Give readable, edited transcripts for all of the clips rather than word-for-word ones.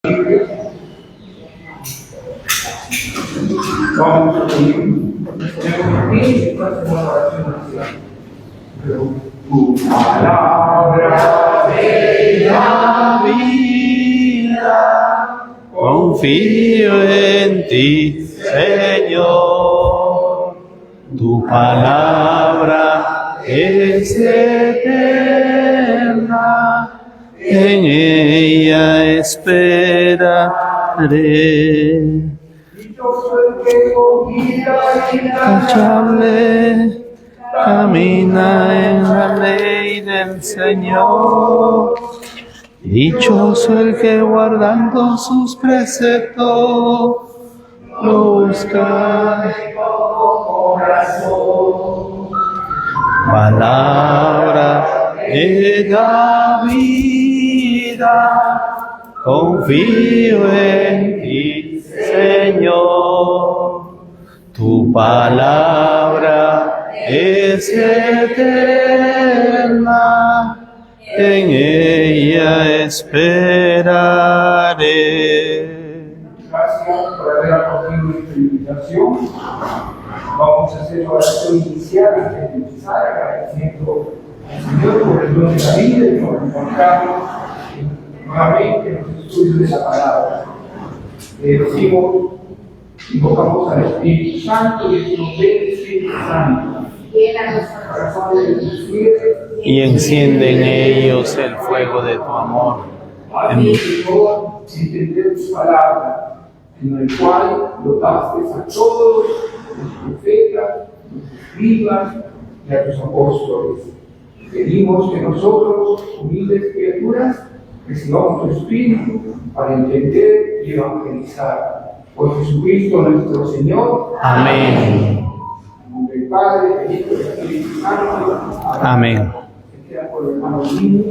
Vamos a tu palabra de la vida, confío en ti, Señor. Tu palabra es eterna, en ella esperaré. dichoso el que confía en la Intachable, camina en la ley del Señor. Dichoso el que guardando sus preceptos lo busca. Palabra de la vida, confío en ti, Señor. Tu palabra es eterna, en ella esperaré. Gracias por haber acogido esta invitación. Vamos a hacer la oración inicial antes de empezar, agradeciendo al Señor por el don de la vida y por encontrarnos nuevamente en los estudios de la palabra. Invocamos al Espíritu Santo y el nombre del Espíritu Santo. Llena nuestros corazones de tu fe Y enciende en ellos el fuego de tu amor. Amén. Señor, entender tus palabras, en el cual dotaste a todos los profetas, los escribas y a tus apóstoles. Pedimos que nosotros, humildes criaturas, recibamos tu Espíritu para entender y evangelizar. Por Jesucristo nuestro Señor. Amén. En nombre del Padre, del Hijo y del Espíritu Santo. Amén. Se queda por el hermano Lino,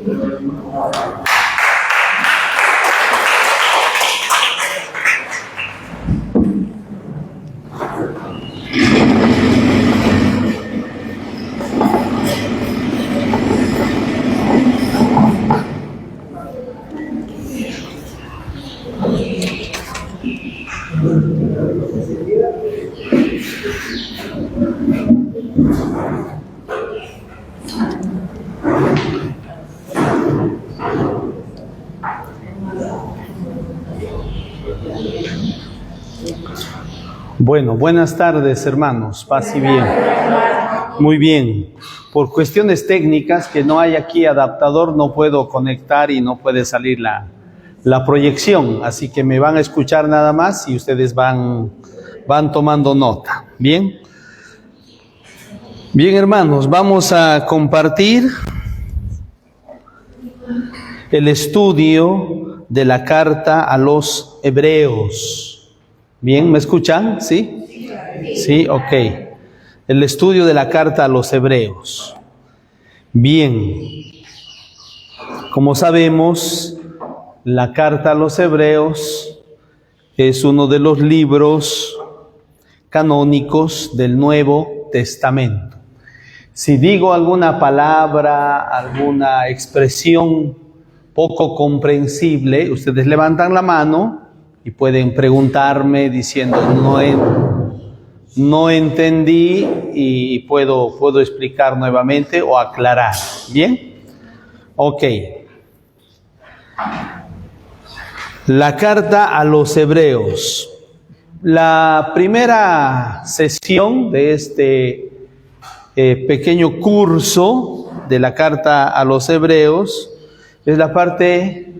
Bueno, buenas tardes, hermanos. Paz y bien. Muy bien. Por cuestiones técnicas, que no hay aquí adaptador, no puedo conectar y no puede salir la proyección. Así que me van a escuchar nada más y ustedes van tomando nota. ¿Bien? Bien, hermanos, vamos a compartir el estudio de la carta a los Hebreos. ¿Bien? ¿Me escuchan? ¿Sí? Sí, ok. El estudio de la carta a los Hebreos. Bien. Como sabemos, la carta a los Hebreos es uno de los libros canónicos del Nuevo Testamento. Si digo alguna palabra, alguna expresión poco comprensible, ustedes levantan la mano y pueden preguntarme diciendo no entendí y puedo explicar nuevamente o aclarar. ¿Bien? Ok. La carta a los Hebreos. La primera sesión de este pequeño curso de la carta a los Hebreos es la parte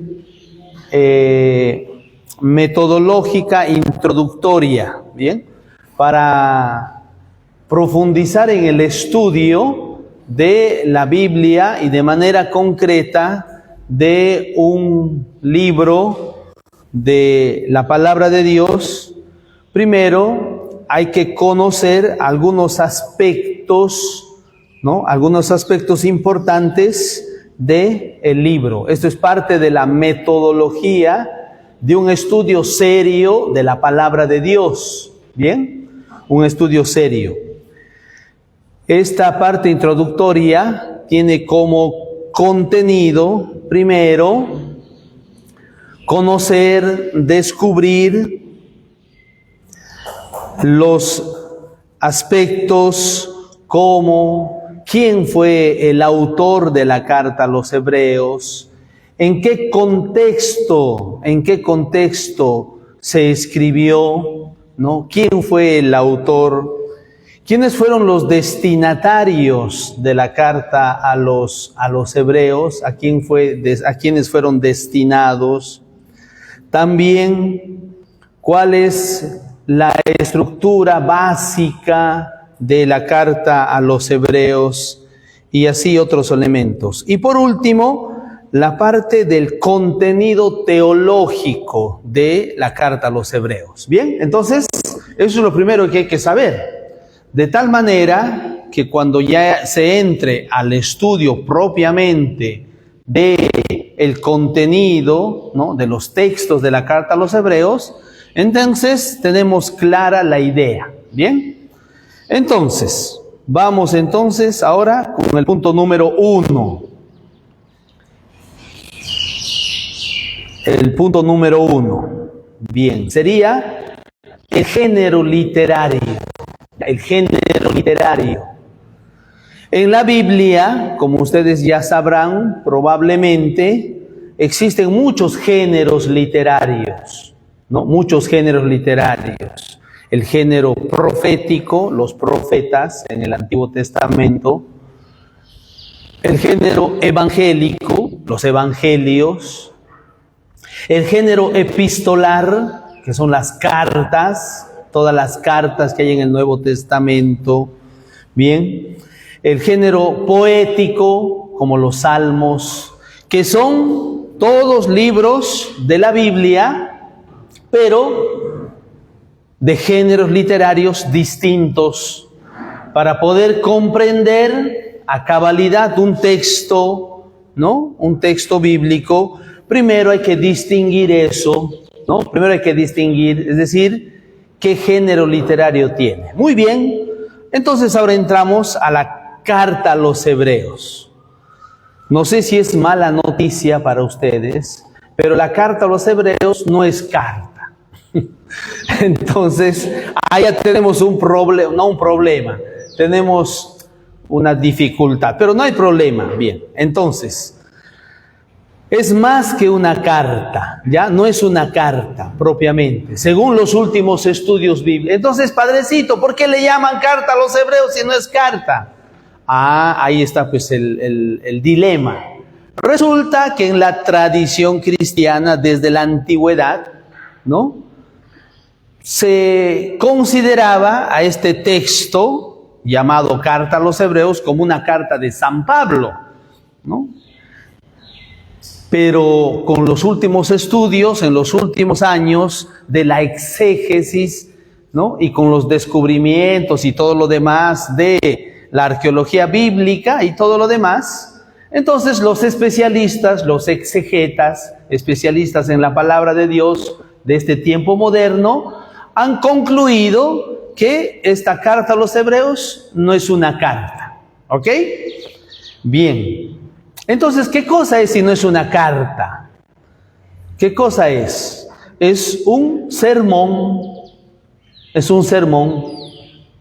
metodológica introductoria, ¿bien? Para profundizar en el estudio de la Biblia y de manera concreta de un libro de la palabra de Dios. Primero hay que conocer algunos aspectos, ¿no? Algunos aspectos importantes del libro. Esto es parte de la metodología de un estudio serio de la palabra de Dios. ¿Bien? Un estudio serio. Esta parte introductoria tiene como contenido, primero, conocer, descubrir los aspectos como quién fue el autor de la carta a los hebreos, en qué contexto se escribió, ¿no? ¿Quién fue el autor? ¿Quiénes fueron los destinatarios de la carta a los hebreos? ¿A quiénes fueron destinados? También, ¿cuál es la estructura básica de la carta a los hebreos? Y así otros elementos. Y por último, la parte del contenido teológico de la carta a los hebreos. Bien, entonces, eso es lo primero que hay que saber. De tal manera que cuando ya se entre al estudio propiamente del contenido, ¿no?, de los textos de la carta a los hebreos, entonces tenemos clara la idea. Bien, entonces, vamos entonces ahora con el punto número 1. El punto número 1, bien, sería el género literario. El género literario. En la Biblia, como ustedes ya sabrán, probablemente existen muchos géneros literarios, ¿no? Muchos géneros literarios. El género profético, los profetas en el Antiguo Testamento. El género evangélico, los evangelios. El género epistolar, que son las cartas, todas las cartas que hay en el Nuevo Testamento. Bien, el género poético, como los salmos, que son todos libros de la Biblia, pero de géneros literarios distintos, para poder comprender a cabalidad un texto, ¿no? Un texto bíblico. Primero hay que distinguir eso, ¿no? Primero hay que distinguir, es decir, ¿qué género literario tiene? Muy bien, entonces ahora entramos a la carta a los hebreos. No sé si es mala noticia para ustedes, pero la carta a los hebreos no es carta. Entonces, ahí ya tenemos un problema, no un problema, tenemos una dificultad, pero no hay problema. Bien, entonces, es más que una carta, ¿ya? No es una carta propiamente, según los últimos estudios bíblicos. Entonces, padrecito, ¿por qué le llaman carta a los hebreos si no es carta? Ahí está pues el dilema. Resulta que en la tradición cristiana, desde la antigüedad, ¿no?, se consideraba a este texto, llamado carta a los hebreos, como una carta de San Pablo, ¿no? Pero con los últimos estudios, en los últimos años de la exégesis, ¿no?, y con los descubrimientos y todo lo demás de la arqueología bíblica y todo lo demás, entonces los especialistas, los exegetas, especialistas en la palabra de Dios de este tiempo moderno, han concluido que esta carta a los hebreos no es una carta. ¿Ok? Bien. Entonces, ¿qué cosa es si no es una carta? ¿Qué cosa es? Es un sermón. Es un sermón.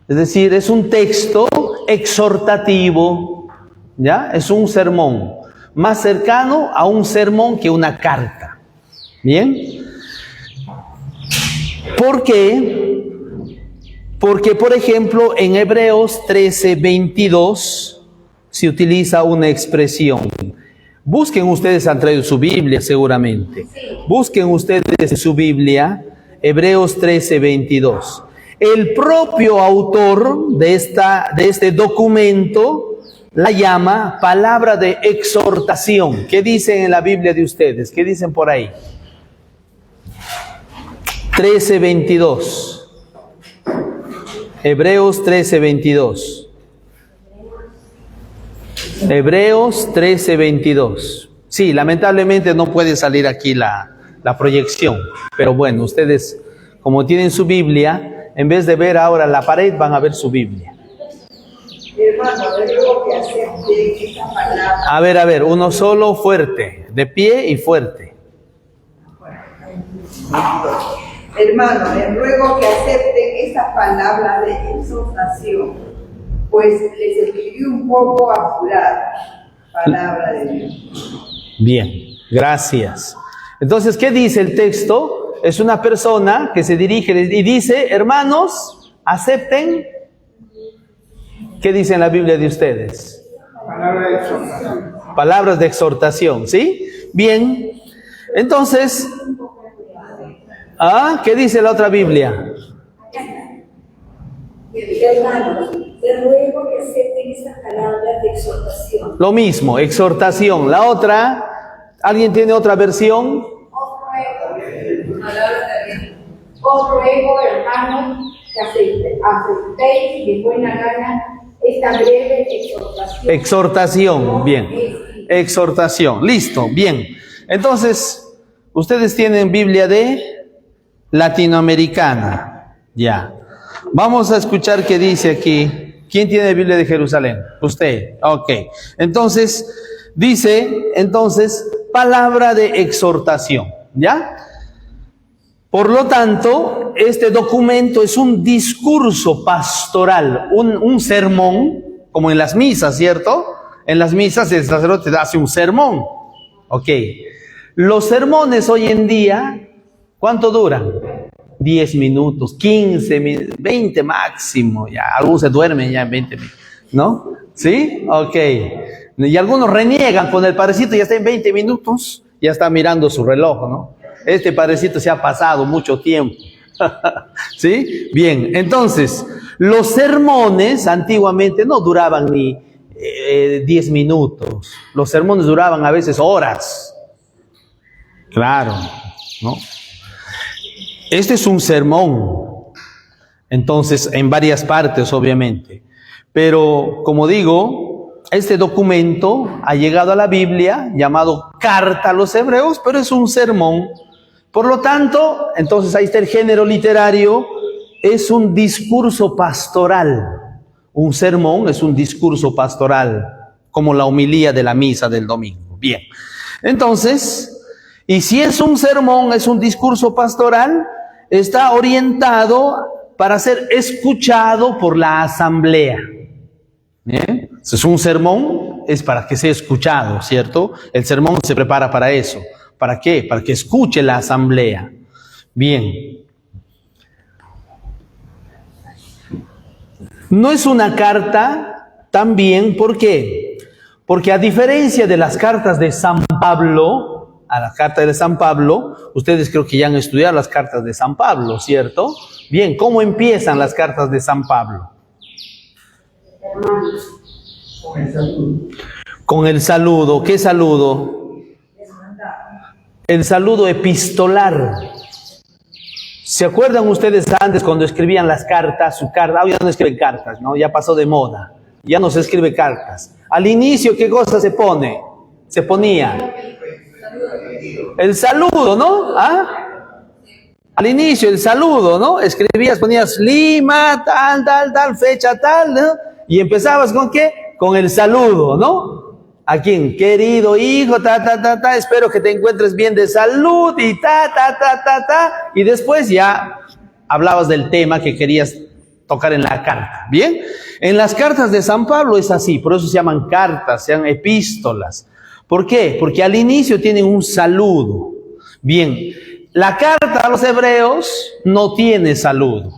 Es decir, es un texto exhortativo. ¿Ya? Es un sermón. Más cercano a un sermón que una carta. ¿Bien? ¿Por qué? Porque, por ejemplo, en Hebreos 13:22 se utiliza una expresión. Busquen ustedes, han traído su Biblia seguramente. Busquen ustedes en su Biblia, Hebreos 13:22. El propio autor de este documento la llama palabra de exhortación. ¿Qué dicen en la Biblia de ustedes? ¿Qué dicen por ahí? 13:22. Hebreos 13:22. Hebreos 13:22. Sí, lamentablemente no puede salir aquí la proyección, pero bueno, ustedes como tienen su Biblia, en vez de ver ahora la pared, van a ver su Biblia. Hermano, tengo que hacer de esta palabra. A ver, uno solo, fuerte, de pie y fuerte. Hermano, les ruego que acepten estas palabras de exhortación, pues les escribí un poco apurado. Palabra de Dios. Bien, gracias. Entonces, ¿qué dice el texto? Es una persona que se dirige y dice, hermanos, acepten. ¿Qué dice en la Biblia de ustedes? Palabra de exhortación. Palabras de exhortación, ¿sí? Bien. Entonces, ¿qué dice la otra Biblia? Hermanos, les ruego que acepten estas palabras de exhortación. Lo mismo, exhortación. La otra, ¿alguien tiene otra versión? Os ruego, hermanos, que aceptéis de buena gana esta breve exhortación. Exhortación, bien. Exhortación, listo, bien. Entonces, ustedes tienen Biblia de latinoamericana, ya. Vamos a escuchar qué dice aquí. ¿Quién tiene Biblia de Jerusalén? Usted, ok. Entonces, dice, palabra de exhortación, ¿ya? Por lo tanto, este documento es un discurso pastoral, un sermón, como en las misas, ¿cierto? En las misas el sacerdote hace un sermón, ok. Los sermones hoy en día, ¿cuánto duran? 10 minutos, 15 minutos, 20 máximo, ya, algunos se duermen ya en 20 minutos, ¿no? ¿Sí? Ok. Y algunos reniegan con el padrecito, ya está en 20 minutos, ya está mirando su reloj, ¿no? Este padrecito se ha pasado mucho tiempo, ¿sí? Bien, entonces, los sermones antiguamente no duraban ni 10 minutos, los sermones duraban a veces horas, claro, ¿no? Este es un sermón, entonces, en varias partes, obviamente. Pero, como digo, este documento ha llegado a la Biblia, llamado Carta a los Hebreos, pero es un sermón. Por lo tanto, entonces ahí está el género literario, es un discurso pastoral. Un sermón es un discurso pastoral, como la homilía de la misa del domingo. Bien, entonces, y si es un sermón, es un discurso pastoral, está orientado para ser escuchado por la asamblea. ¿Bien? Es un sermón, es para que sea escuchado, ¿cierto? El sermón se prepara para eso. ¿Para qué? Para que escuche la asamblea. Bien. No es una carta también, ¿por qué? Porque a diferencia de las cartas de San Pablo, a la carta de San Pablo, ustedes creo que ya han estudiado las cartas de San Pablo, ¿cierto? Bien, ¿cómo empiezan las cartas de San Pablo? Con el saludo. Con el saludo. ¿Qué saludo? El saludo epistolar. ¿Se acuerdan ustedes antes cuando escribían las cartas, su carta? Ahora ya no escriben cartas, ¿no? Ya pasó de moda. Ya no se escribe cartas. Al inicio, ¿qué cosa se pone? Se ponía el saludo, ¿no? ¿Ah? Al inicio, el saludo, ¿no? Escribías, ponías Lima, tal, fecha tal, ¿no? Y empezabas ¿con qué? Con el saludo, ¿no? ¿A quién? Querido hijo, espero que te encuentres bien de salud y y después ya hablabas del tema que querías tocar en la carta, ¿bien? En las cartas de San Pablo es así, por eso se llaman cartas, se llaman epístolas. ¿Por qué? Porque al inicio tienen un saludo. Bien, la carta a los hebreos no tiene saludo,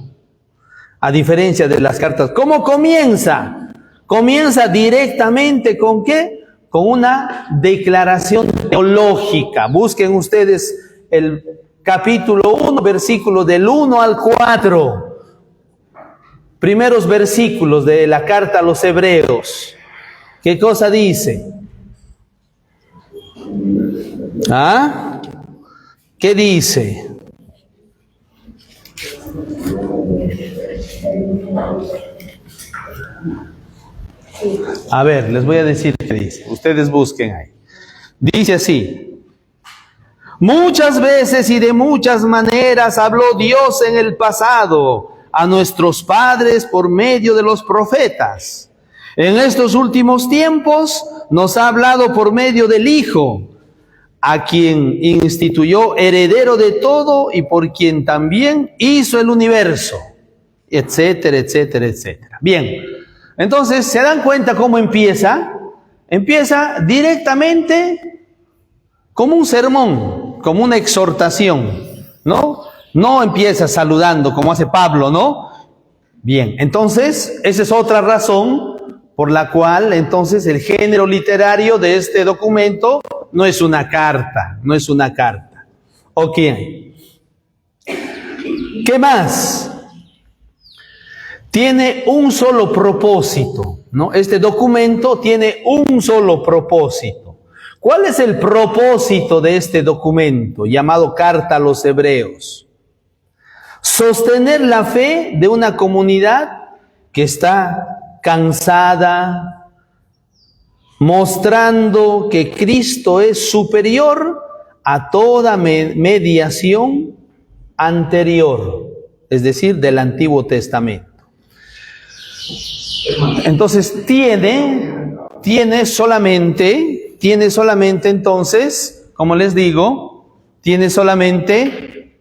a diferencia de las cartas. ¿Cómo comienza? Comienza directamente ¿con qué? Con una declaración teológica. Busquen ustedes el capítulo 1, versículo del 1 al 4. Primeros versículos de la carta a los hebreos. ¿Qué cosa dice? ¿Ah? ¿Qué dice? A ver, les voy a decir qué dice. Ustedes busquen ahí. Dice así: muchas veces y de muchas maneras habló Dios en el pasado a nuestros padres por medio de los profetas. En estos últimos tiempos nos ha hablado por medio del Hijo, a quien instituyó heredero de todo y por quien también hizo el universo, etcétera, etcétera, etcétera. Bien, entonces, ¿se dan cuenta cómo empieza? Empieza directamente como un sermón, como una exhortación, ¿no? No empieza saludando como hace Pablo, ¿no? Bien, entonces, esa es otra razón por la cual, entonces, el género literario de este documento no es una carta, no es una carta. ¿Ok? ¿Qué más? Tiene un solo propósito, ¿no? Este documento tiene un solo propósito. ¿Cuál es el propósito de este documento llamado Carta a los Hebreos? Sostener la fe de una comunidad que está cansada, mostrando que Cristo es superior a toda mediación anterior, es decir, del Antiguo Testamento. Entonces tiene solamente entonces, como les digo, tiene solamente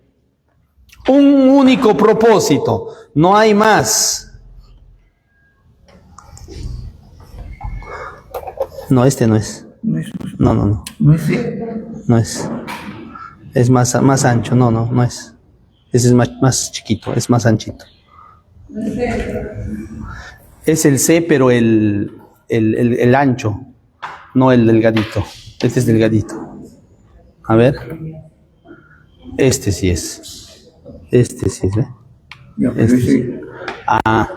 un único propósito, no hay más. No, este no es. No. No es cierto. No es. Es más ancho. No es. Ese es más chiquito, es más anchito. Es el C, pero el ancho, no el delgadito. Este es delgadito. A ver. Este sí es. Este sí es, ¿eh? Este sí. Ah.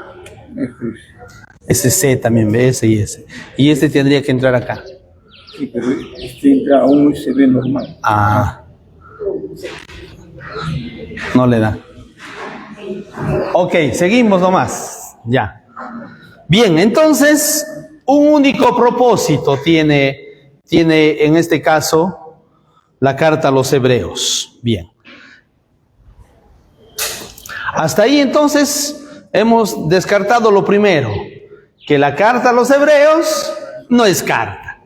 Ese C también, ve, ese y ese. Y este tendría que entrar acá. Sí, pero este entra a un USB normal. Ah. No le da. Ok, seguimos nomás. Ya. Bien, entonces, un único propósito tiene en este caso la carta a los Hebreos. Bien. Hasta ahí entonces hemos descartado lo primero, que la carta a los Hebreos no es carta.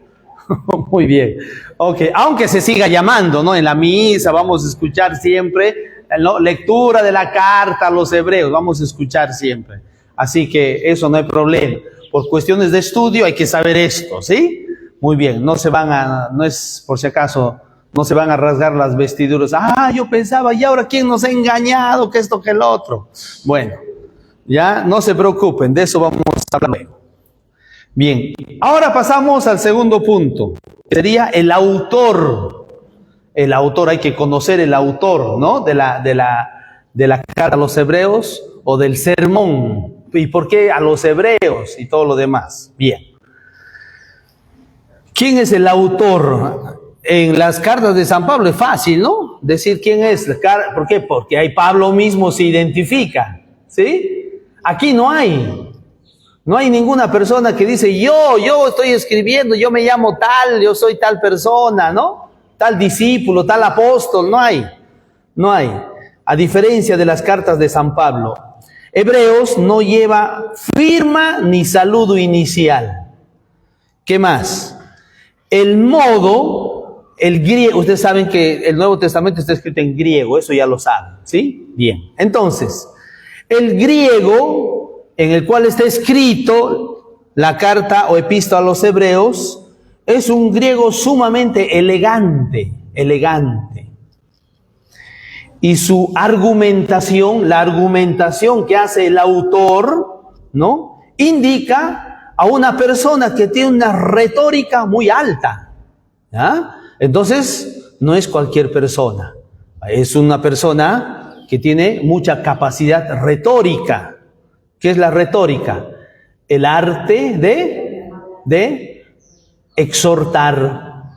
Muy bien. Ok, aunque se siga llamando, ¿no? En la misa vamos a escuchar siempre, ¿no? Lectura de la carta a los Hebreos, vamos a escuchar siempre. Así que eso no hay problema. Por cuestiones de estudio hay que saber esto, ¿sí? Muy bien, no es por si acaso, no se van a rasgar las vestiduras. Ah, yo pensaba, ¿y ahora quién nos ha engañado? Que esto, que el otro. Bueno, ya no se preocupen, de eso vamos a hablar luego. Bien, ahora pasamos al segundo punto, que sería el autor. El autor, hay que conocer el autor, ¿no? De la carta a los Hebreos o del sermón. ¿Y por qué a los Hebreos y todo lo demás? Bien. ¿Quién es el autor? En las cartas de San Pablo es fácil, ¿no? Decir quién es. ¿Por qué? Porque ahí Pablo mismo se identifica, ¿sí? Aquí no hay ninguna persona que dice, yo estoy escribiendo, yo me llamo tal, yo soy tal persona, ¿no? Tal discípulo, tal apóstol, no hay. A diferencia de las cartas de San Pablo, Hebreos no lleva firma ni saludo inicial. ¿Qué más? El modo, el griego, ustedes saben que el Nuevo Testamento está escrito en griego, eso ya lo saben, ¿sí? Bien, entonces, el griego en el cual está escrito la carta o epístola a los Hebreos es un griego sumamente elegante. Y su argumentación, la argumentación que hace el autor, ¿no? Indica a una persona que tiene una retórica muy alta, ¿ya? Entonces, no es cualquier persona, es una persona que tiene mucha capacidad retórica. ¿Qué es la retórica? El arte de exhortar,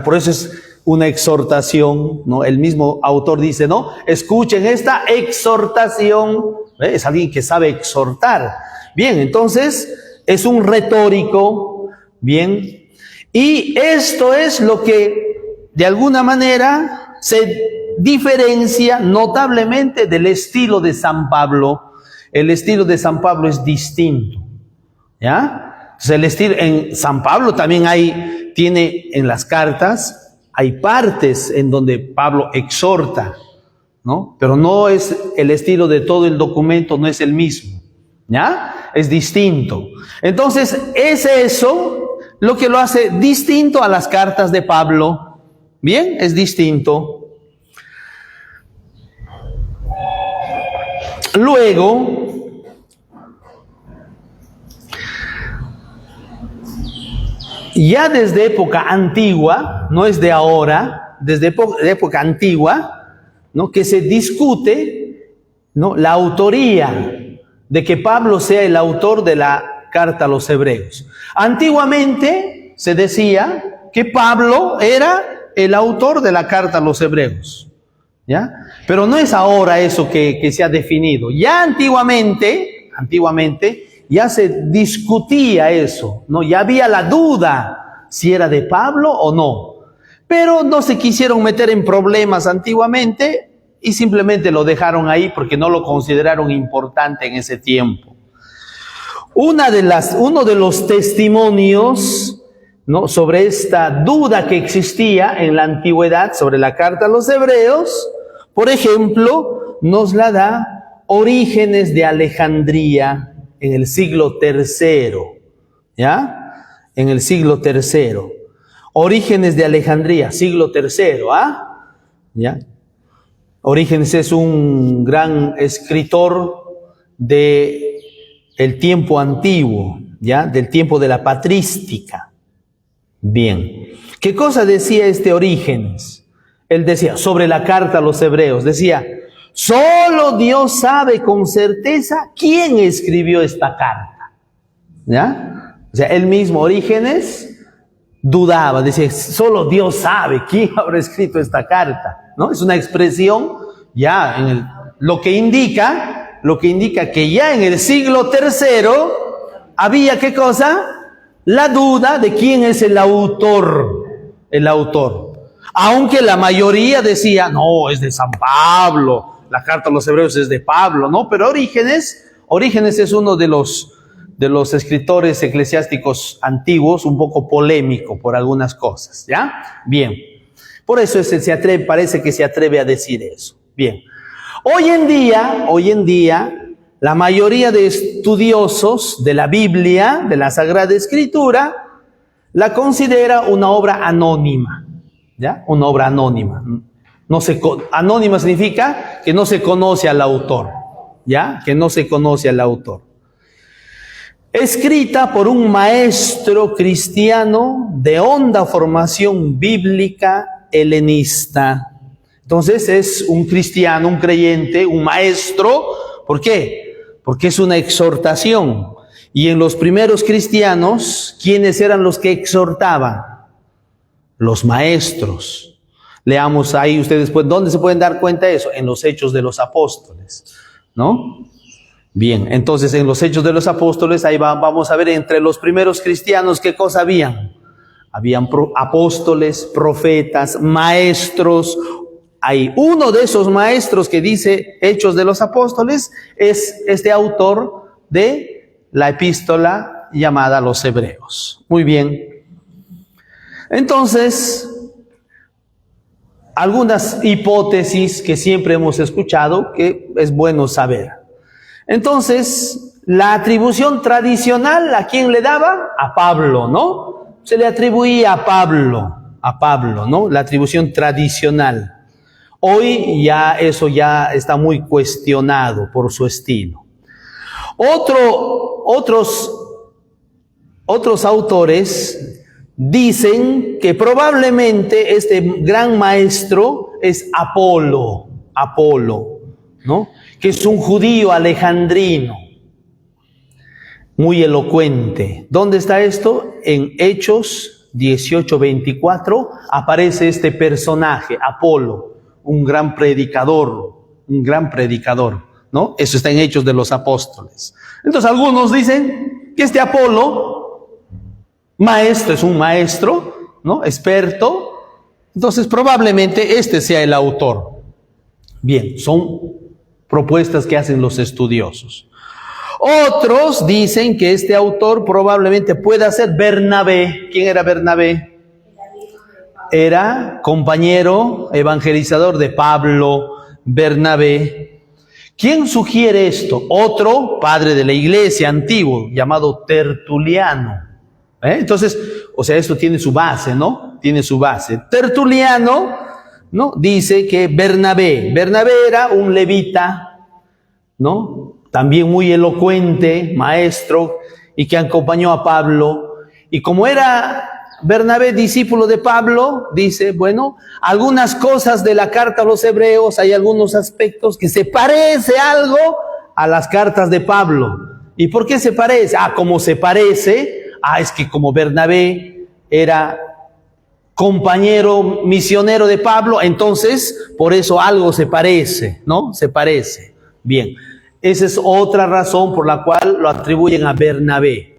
Por eso es una exhortación, ¿no? El mismo autor dice, ¿no? Escuchen esta exhortación. Es alguien que sabe exhortar. Bien, entonces es un retórico. Bien. Y esto es lo que de alguna manera se diferencia notablemente del estilo de San Pablo. El estilo de San Pablo es distinto, ¿ya? Entonces el estilo en San Pablo también tiene en las cartas, Hay partes en donde Pablo exhorta, ¿no? Pero no es el estilo de todo el documento, no es el mismo, ¿ya? Es distinto. Entonces, es eso lo que lo hace distinto a las cartas de Pablo. Bien, es distinto. Luego, ya desde época antigua, no es de ahora, desde época antigua, ¿no? Que se discute, ¿no? La autoría de que Pablo sea el autor de la carta a los hebreos. Antiguamente se decía que Pablo era el autor de la carta a los hebreos, ¿ya? Pero no es ahora eso que se ha definido. Ya antiguamente ya se discutía eso, ¿no? Ya había la duda si era de Pablo o no. Pero no se quisieron meter en problemas antiguamente y simplemente lo dejaron ahí porque no lo consideraron importante en ese tiempo. Uno de los testimonios, ¿no? Sobre esta duda que existía en la antigüedad sobre la carta a los hebreos, por ejemplo, nos la da Orígenes de Alejandría en el siglo III, ¿ya? En el siglo III. Orígenes de Alejandría, siglo III, ¿ah? ¿Ya? Orígenes es un gran escritor del tiempo antiguo, ¿ya? Del tiempo de la patrística. Bien. ¿Qué cosa decía este Orígenes? Él decía, sobre la carta a los hebreos, decía, solo Dios sabe con certeza quién escribió esta carta. ¿Ya? O sea, él mismo, Orígenes, dudaba, decía, solo Dios sabe quién habrá escrito esta carta, ¿no? Es una expresión ya lo que indica que ya en el siglo III había, ¿qué cosa? La duda de quién es el autor. Aunque la mayoría decía, no, es de San Pablo, la carta a los hebreos es de Pablo, ¿no? Pero Orígenes es uno de los escritores eclesiásticos antiguos, un poco polémico por algunas cosas, ¿ya? Bien. Por eso parece que se atreve a decir eso. Bien. Hoy en día, la mayoría de estudiosos de la Biblia, de la Sagrada Escritura, la considera una obra anónima, ¿ya? Una obra anónima. Anónima significa que no se conoce al autor, ¿ya? Que no se conoce al autor. Escrita por un maestro cristiano de honda formación bíblica helenista. Entonces es un cristiano, un creyente, un maestro. ¿Por qué? Porque es una exhortación. Y en los primeros cristianos, ¿quiénes eran los que exhortaban? Los maestros. Leamos ahí ustedes, pues, ¿dónde se pueden dar cuenta de eso? En los Hechos de los Apóstoles, ¿no? Bien, entonces en los Hechos de los Apóstoles, ahí vamos a ver entre los primeros cristianos, ¿qué cosa habían? Habían apóstoles, profetas, maestros. Hay uno de esos maestros que dice Hechos de los Apóstoles, es este autor de la epístola llamada a los Hebreos. Muy bien. Entonces, algunas hipótesis que siempre hemos escuchado que es bueno saber. Entonces, la atribución tradicional, ¿a quién le daba? A Pablo, ¿no? Se le atribuía a Pablo, ¿no? La atribución tradicional. Hoy ya eso ya está muy cuestionado por su estilo. Otros autores dicen que probablemente este gran maestro es Apolo, ¿no? Que es un judío alejandrino, muy elocuente. ¿Dónde está esto? En Hechos 18:24 aparece este personaje, Apolo, un gran predicador, ¿no? Eso está en Hechos de los Apóstoles. Entonces algunos dicen que este Apolo, maestro, es un maestro, ¿no? Experto. Entonces probablemente este sea el autor. Bien, son propuestas que hacen los estudiosos. Otros dicen que este autor probablemente pueda ser Bernabé. ¿Quién era Bernabé? era compañero evangelizador de Pablo, Bernabé. ¿Quién sugiere esto? Otro padre de la iglesia antiguo, llamado Tertuliano. Entonces, o sea, esto tiene su base, ¿no? Tiene su base. Tertuliano, ¿no? Dice que Bernabé era un levita, ¿no? También muy elocuente, maestro, y que acompañó a Pablo. Y como era Bernabé discípulo de Pablo, dice, bueno, algunas cosas de la carta a los hebreos, hay algunos aspectos que se parece algo a las cartas de Pablo. ¿Y por qué se parece? Como se parece, es que como Bernabé era compañero misionero de Pablo, entonces por eso algo se parece, ¿no? Se parece. Bien, esa es otra razón por la cual lo atribuyen a Bernabé.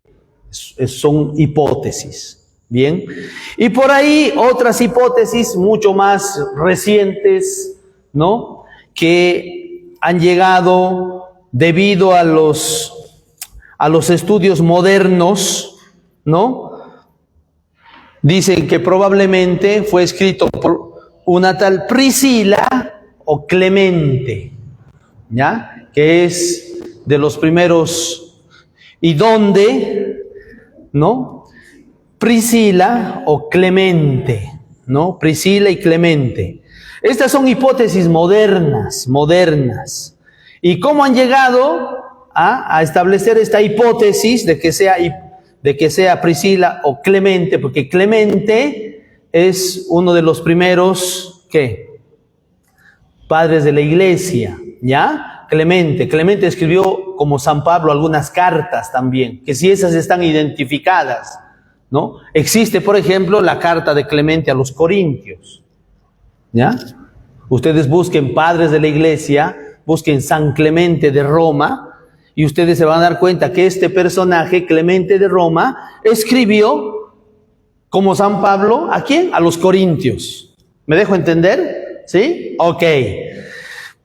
Son hipótesis. Bien, y por ahí otras hipótesis mucho más recientes, ¿no? Que han llegado debido a los estudios modernos, ¿no? Dicen que probablemente fue escrito por una tal Priscila o Clemente, ¿ya? Que es de los primeros. ¿Y dónde? ¿No? Priscila o Clemente, ¿no? Priscila y Clemente. Estas son hipótesis modernas. ¿Y cómo han llegado a establecer esta hipótesis de que sea Priscila o Clemente? Porque Clemente es uno de los primeros, ¿qué? Padres de la iglesia, ¿ya? Clemente escribió, como San Pablo, algunas cartas también, que si esas están identificadas, ¿no? Existe, por ejemplo, la carta de Clemente a los Corintios, ¿ya? Ustedes busquen padres de la iglesia, busquen San Clemente de Roma, y ustedes se van a dar cuenta que este personaje, Clemente de Roma, escribió, como San Pablo, ¿a quién? A los Corintios. ¿Me dejo entender? ¿Sí? Ok.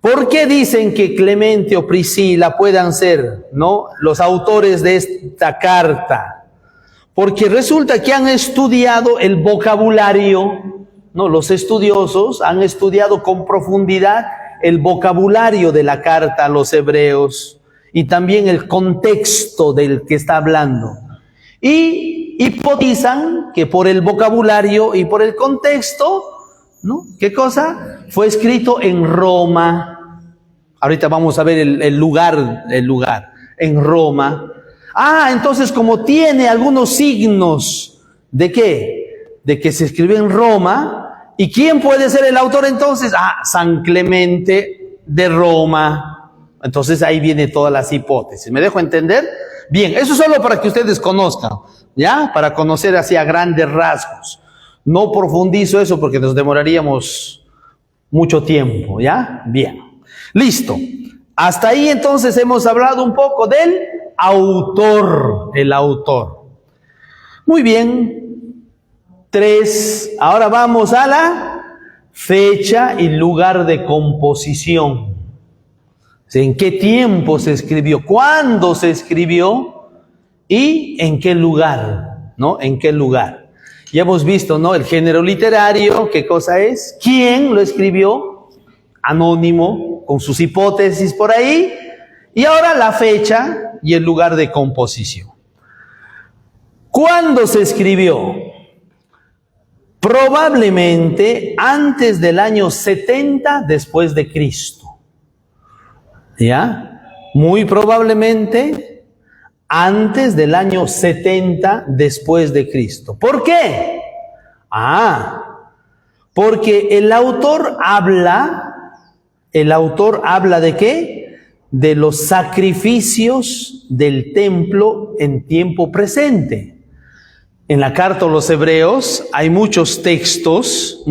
¿Por qué dicen que Clemente o Priscila puedan ser, ¿no?, los autores de esta carta? Porque resulta que han estudiado el vocabulario, ¿no? Los estudiosos han estudiado con profundidad el vocabulario de la carta a los hebreos y también el contexto del que está hablando. Y hipotizan que por el vocabulario y por el contexto, ¿no? ¿Qué cosa? Fue escrito en Roma. Ahorita vamos a ver el lugar, en Roma. Entonces como tiene algunos signos ¿de qué? De que se escribió en Roma. ¿Y quién puede ser el autor entonces? San Clemente de Roma. Entonces ahí viene todas las hipótesis. ¿Me dejo entender? Bien, eso solo para que ustedes conozcan, ¿ya? Para conocer así a grandes rasgos. No profundizo eso porque nos demoraríamos mucho tiempo, ¿ya? Bien, listo. Hasta ahí entonces hemos hablado un poco del autor, el autor. Muy bien. 3. Ahora vamos a la fecha y lugar de composición. ¿En qué tiempo se escribió? ¿Cuándo se escribió? ¿Y en qué lugar? ¿No? ¿En qué lugar? Ya hemos visto, ¿no? El género literario, ¿qué cosa es? ¿Quién lo escribió? Anónimo, con sus hipótesis por ahí. Y ahora la fecha y el lugar de composición. ¿Cuándo se escribió? Probablemente antes del año 70 después de Cristo. ¿Ya? Muy probablemente antes del año 70 después de Cristo. ¿Por qué? Porque el autor habla ¿de qué? De los sacrificios del templo en tiempo presente. En la carta a los hebreos hay muchos textos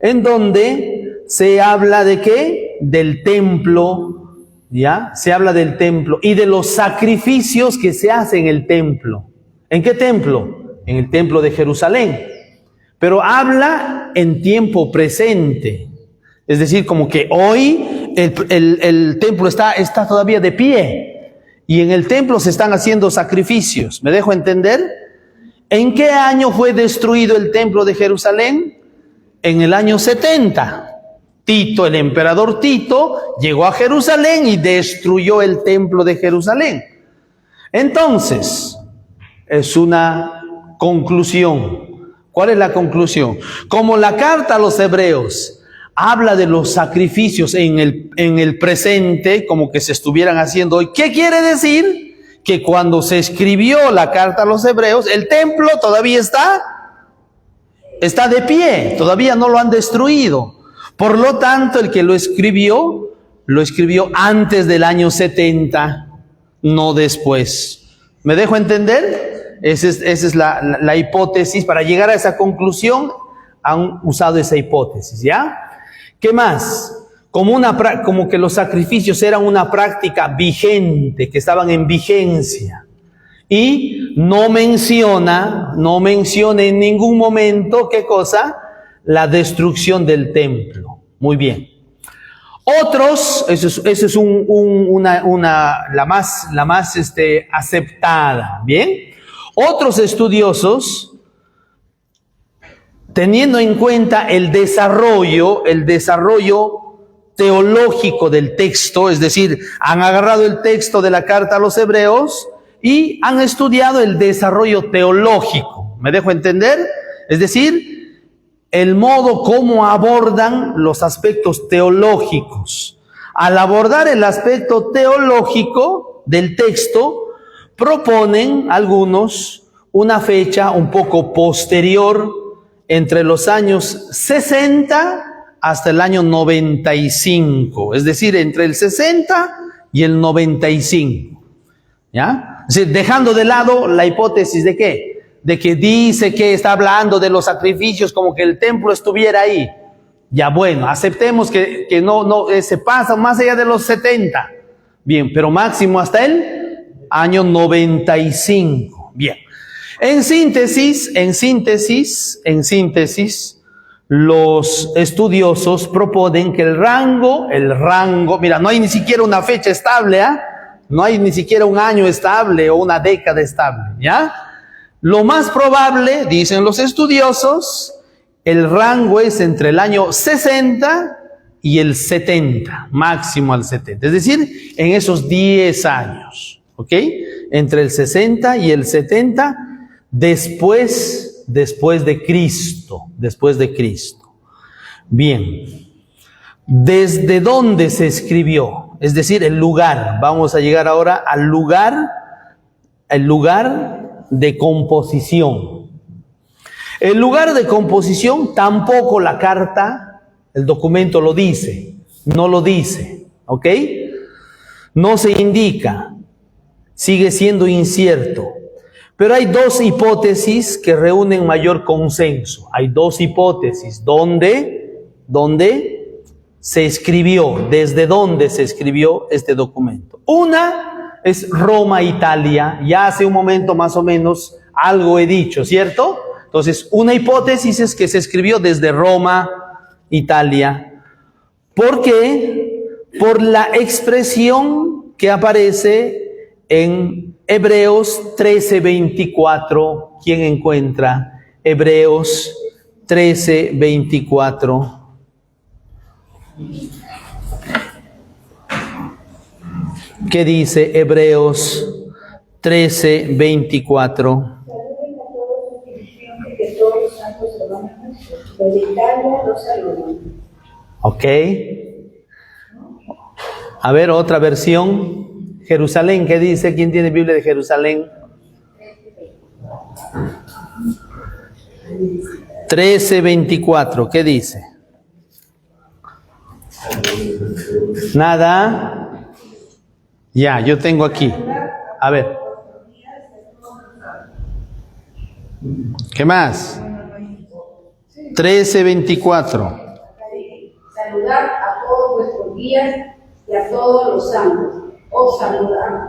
en donde se habla de qué? Del templo, ¿ya? Se habla del templo y de los sacrificios que se hacen en el templo. ¿En qué templo? En el templo de Jerusalén. Pero habla en tiempo presente. Es decir, como que hoy el templo está todavía de pie. Y en el templo se están haciendo sacrificios. ¿Me dejo entender? ¿En qué año fue destruido el templo de Jerusalén? En el año 70. Tito, el emperador Tito, llegó a Jerusalén y destruyó el templo de Jerusalén. Entonces, es una conclusión. ¿Cuál es la conclusión? Como la carta a los hebreos habla de los sacrificios en el presente, como que se estuvieran haciendo hoy, ¿qué quiere decir? Que cuando se escribió la carta a los hebreos, el templo todavía está de pie, todavía no lo han destruido. Por lo tanto, el que lo escribió antes del año 70, no después. ¿Me dejo entender? Esa es la hipótesis. Para llegar a esa conclusión, han usado esa hipótesis, ¿ya? ¿Qué más? Como que los sacrificios eran una práctica vigente, que estaban en vigencia. Y no menciona en ningún momento, ¿qué cosa? La destrucción del templo. Muy bien. Otros, eso es la más aceptada, ¿bien? Otros estudiosos, teniendo en cuenta el desarrollo teológico del texto, es decir, han agarrado el texto de la carta a los hebreos y han estudiado el desarrollo teológico. ¿Me dejo entender? Es decir, el modo como abordan los aspectos teológicos. Al abordar el aspecto teológico del texto, proponen algunos una fecha un poco posterior, entre los años 60 hasta el año 95, es decir, entre el 60 y el 95, ¿ya? Es decir, dejando de lado la hipótesis de ¿qué? De que dice que está hablando de los sacrificios como que el templo estuviera ahí. Ya bueno, aceptemos que no se pasa más allá de los 70. Bien, pero máximo hasta el año 95. Bien. En síntesis, los estudiosos proponen que el rango, mira, no hay ni siquiera una fecha estable, ¿eh? No hay ni siquiera un año estable o una década estable, ¿ya? Lo más probable, dicen los estudiosos, el rango es entre el año 60 y el 70, máximo al 70. Es decir, en esos 10 años, ¿ok? Entre el 60 y el 70, después de Cristo. Bien. ¿Desde dónde se escribió? Es decir, el lugar. Vamos a llegar ahora al lugar de composición. El lugar de composición tampoco la carta, el documento lo dice, no lo dice, ¿ok? No se indica, sigue siendo incierto. Pero hay dos hipótesis que reúnen mayor consenso. Hay dos hipótesis. ¿Dónde se escribió? ¿Desde dónde se escribió este documento? Una es Roma, Italia. Ya hace un momento más o menos algo he dicho, ¿cierto? Entonces, una hipótesis es que se escribió desde Roma, Italia. ¿Por qué? Por la expresión que aparece en Hebreos 13:24. ¿Quién encuentra? Hebreos 13:24. ¿Qué dice Hebreos 13:24? Saluden a todos los cristianos, que todos los santos hermanos, los de Italia los saludan. Ok. A ver, otra versión. Jerusalén, ¿qué dice? ¿Quién tiene Biblia de Jerusalén? 13:24, ¿qué dice? Nada. Ya, yo tengo aquí. A ver. ¿Qué más? 13:24. Saludar a todos vuestros guías y a todos los santos. Os saludan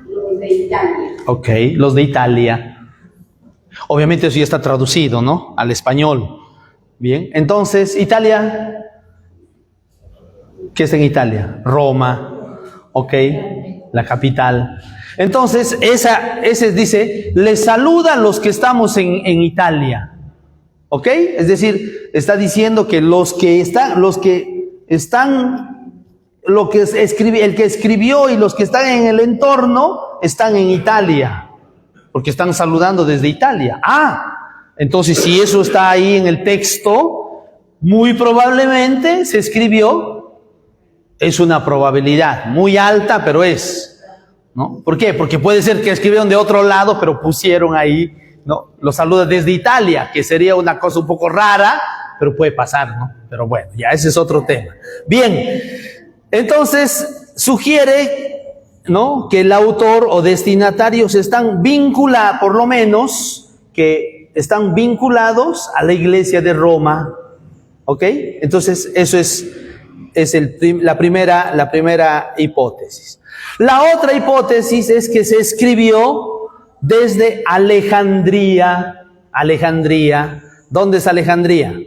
los de Italia. Ok, los de Italia. Obviamente eso ya está traducido, ¿no? Al español. Bien, entonces, Italia. ¿Qué es en Italia? Roma. Ok, la capital. Entonces, ese dice, les saludan los que estamos en Italia. ¿Ok? Es decir, está diciendo que el que escribió y los que están en el entorno están en Italia, porque están saludando desde Italia. Entonces si eso está ahí en el texto, muy probablemente se escribió, es una probabilidad muy alta, pero es, ¿no? ¿Por qué? Porque puede ser que escribieron de otro lado, pero pusieron ahí, ¿no? Los saluda desde Italia, que sería una cosa un poco rara, pero puede pasar, ¿no? Pero bueno, ya ese es otro tema. Bien, entonces sugiere, ¿no?, que el autor o destinatarios están vinculados, por lo menos, que están vinculados a la iglesia de Roma. ¿Ok? Entonces, eso es la primera hipótesis. La otra hipótesis es que se escribió desde Alejandría. Alejandría. ¿Dónde es Alejandría?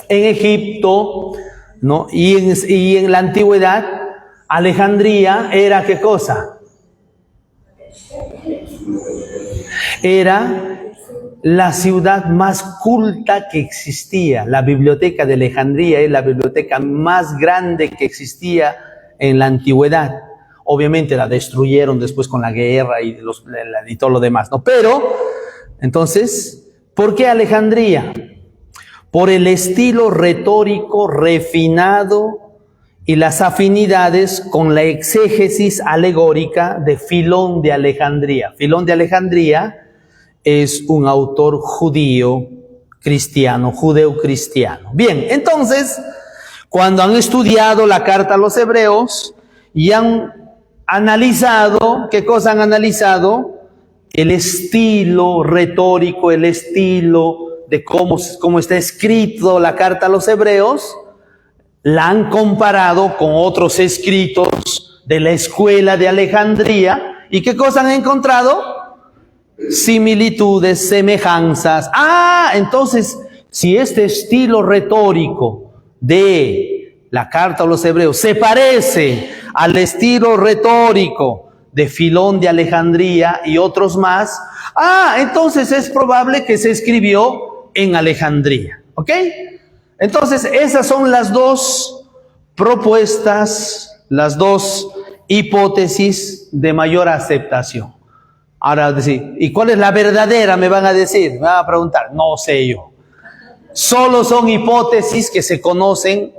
En Egipto, ¿no? Y en la antigüedad, Alejandría era ¿qué cosa? Era la ciudad más culta que existía. La biblioteca de Alejandría es la biblioteca más grande que existía en la antigüedad. Obviamente la destruyeron después con la guerra y todo lo demás, ¿no? Pero, entonces, ¿por qué Alejandría? Por el estilo retórico refinado y las afinidades con la exégesis alegórica de Filón de Alejandría. Filón de Alejandría es un autor judeo-cristiano. Bien, entonces, cuando han estudiado la carta a los hebreos y han analizado, ¿qué cosa han analizado? El estilo retórico, el estilo de cómo está escrito la carta a los hebreos, la han comparado con otros escritos de la escuela de Alejandría. ¿Y qué cosa han encontrado? Similitudes, semejanzas. Entonces, si este estilo retórico de la carta a los hebreos se parece al estilo retórico de Filón de Alejandría y otros más, entonces es probable que se escribió en Alejandría. ¿Ok? Entonces, esas son las dos propuestas, las dos hipótesis de mayor aceptación. Ahora decir, ¿y cuál es la verdadera? Me van a decir, me van a preguntar. No sé yo. Solo son hipótesis que se conocen,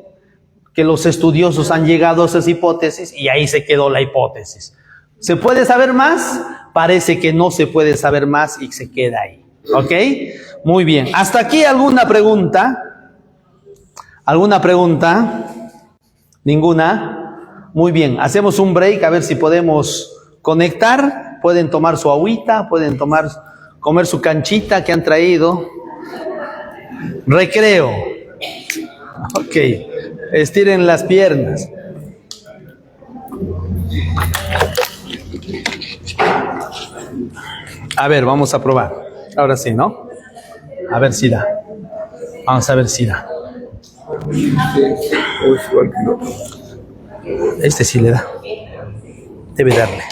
que los estudiosos han llegado a esas hipótesis y ahí se quedó la hipótesis. ¿Se puede saber más? Parece que no se puede saber más y se queda ahí. ¿Ok? Muy bien. ¿Hasta aquí alguna pregunta? ¿Alguna pregunta? ¿Ninguna? Muy bien. Hacemos un break a ver si podemos conectar. Pueden tomar su agüita, pueden comer su canchita que han traído. Recreo. Ok. Estiren las piernas. A ver, vamos a probar. Ahora sí, ¿no? A ver si da. Vamos a ver si da. Este sí le da. Debe darle.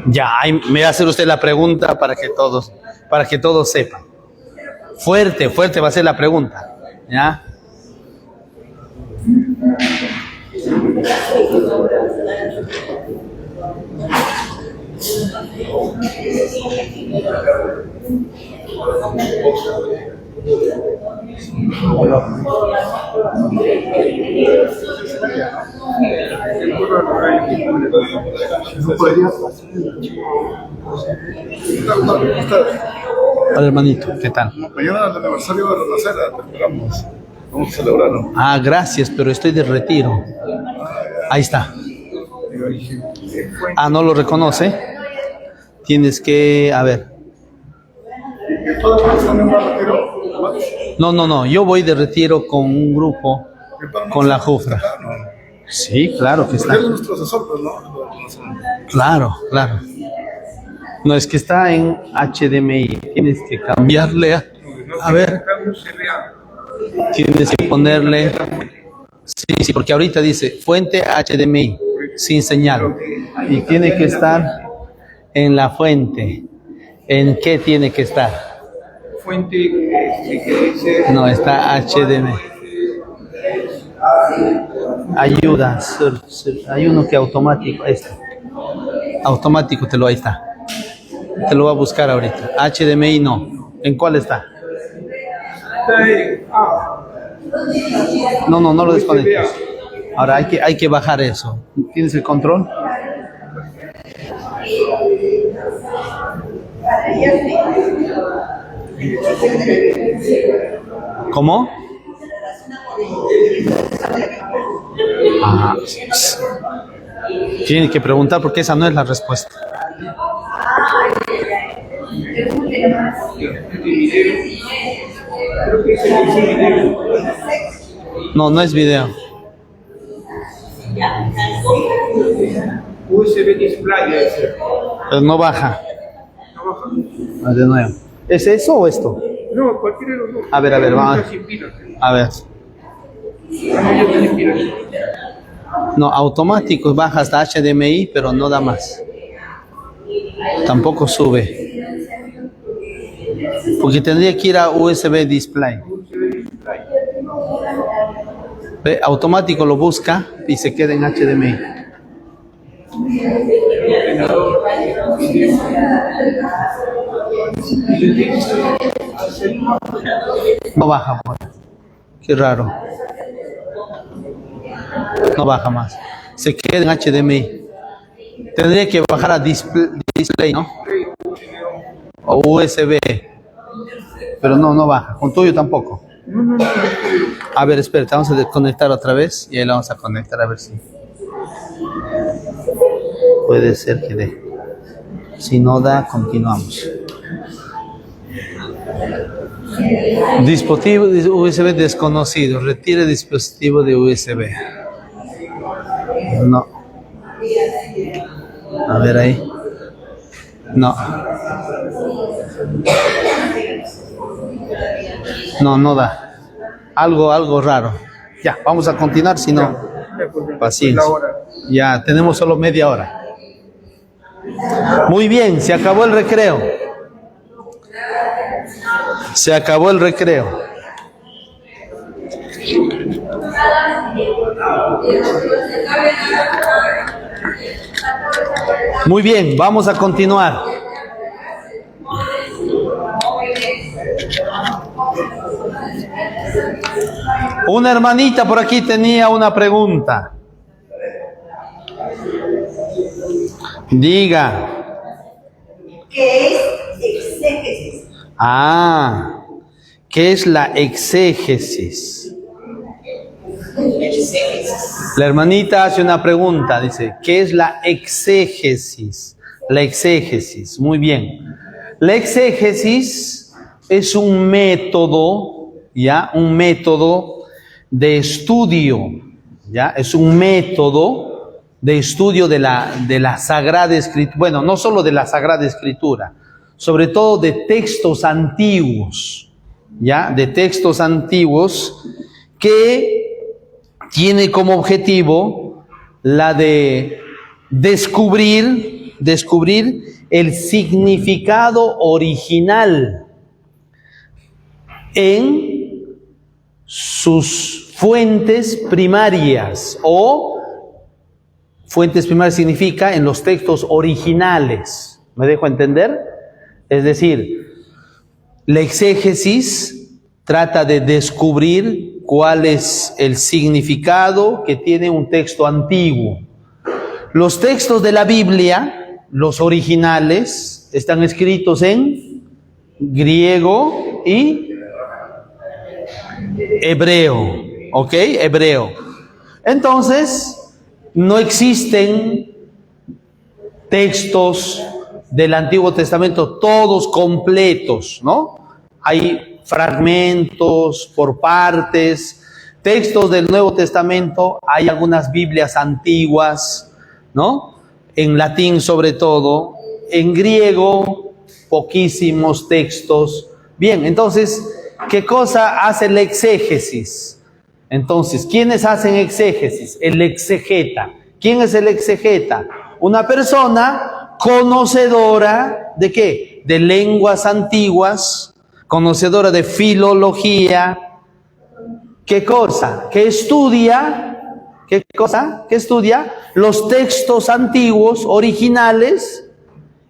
Ya, ahí me va a hacer usted la pregunta para que todos sepan. Fuerte va a ser la pregunta. ¿Ya? Hola, hermanito, ¿qué tal? Mañana el aniversario de la Nacera, te esperamos. Vamos a celebrarlo. Gracias, pero estoy de retiro. Ahí está. ¿No lo reconoce? Tienes que, a ver. No, yo voy de retiro con un grupo, con la Jufra. Sí, claro que está. Es nuestro asesor, pues, ¿no? Claro. No, es que está en HDMI. Tienes que cambiarle. A ver, tienes que ponerle. Sí, porque ahorita dice fuente HDMI sin señal. Y tiene que estar en la fuente. ¿En qué tiene que estar? Fuente que dice. No, está HDMI. Ayuda. Hay uno que automático. Este. Automático ahí está. Te lo voy a buscar ahorita. HDMI no. ¿En cuál está? No lo desconectes. Ahora hay que bajar eso. ¿Tienes el control? ¿Cómo? Ah, tienes que preguntar porque esa no es la respuesta. No es video. USB display. Pero no baja. De nuevo. ¿Es eso o esto? No, cualquiera de los dos. A ver, vamos. A ver. No, automático baja hasta HDMI, pero no da más. Tampoco sube. Porque tendría que ir a USB display. Ve, automático lo busca y se queda en HDMI. No baja, pues. Qué raro. No baja más. Se queda en HDMI. Tendría que bajar a display, ¿no? O USB. Pero no baja. Con tuyo tampoco. A ver, espera, vamos a desconectar otra vez y ahí la vamos a conectar a ver si puede ser que dé. Si no da, continuamos. Dispositivo de USB desconocido. Retire dispositivo de USB. No. A ver ahí. No. No da. Algo raro. Ya, vamos a continuar, si no, paciencia. Ya, tenemos solo media hora. Muy bien, se acabó el recreo. Se acabó el recreo. Muy bien, vamos a continuar. Una hermanita por aquí tenía una pregunta. Diga. ¿Qué es exégesis? ¿Qué es la exégesis? La hermanita hace una pregunta, dice, ¿qué es la exégesis? La exégesis, muy bien. La exégesis es un método, ¿ya? Un método de estudio, ¿ya? Es un método de estudio de la Sagrada Escritura. Bueno, no solo de la Sagrada Escritura, sobre todo de textos antiguos, ¿ya? De textos antiguos que tiene como objetivo la de descubrir el significado original en sus fuentes primarias, o fuentes primarias significa en los textos originales. ¿Me dejo entender? Es decir, la exégesis trata de descubrir cuál es el significado que tiene un texto antiguo. Los textos de la Biblia, los originales, están escritos en griego y hebreo, ¿ok? Hebreo. Entonces, no existen textos del Antiguo Testamento todos completos, ¿no? Hay fragmentos por partes. Textos del Nuevo Testamento, hay algunas Biblias antiguas, ¿no? En latín sobre todo, en griego, poquísimos textos. Bien, entonces, ¿qué cosa hace la exégesis? Entonces, ¿quiénes hacen exégesis? El exegeta. ¿Quién es el exegeta? Una persona conocedora ¿de qué? De lenguas antiguas, conocedora de filología. ¿Qué cosa? Que estudia, ¿qué cosa? Que estudia los textos antiguos, originales,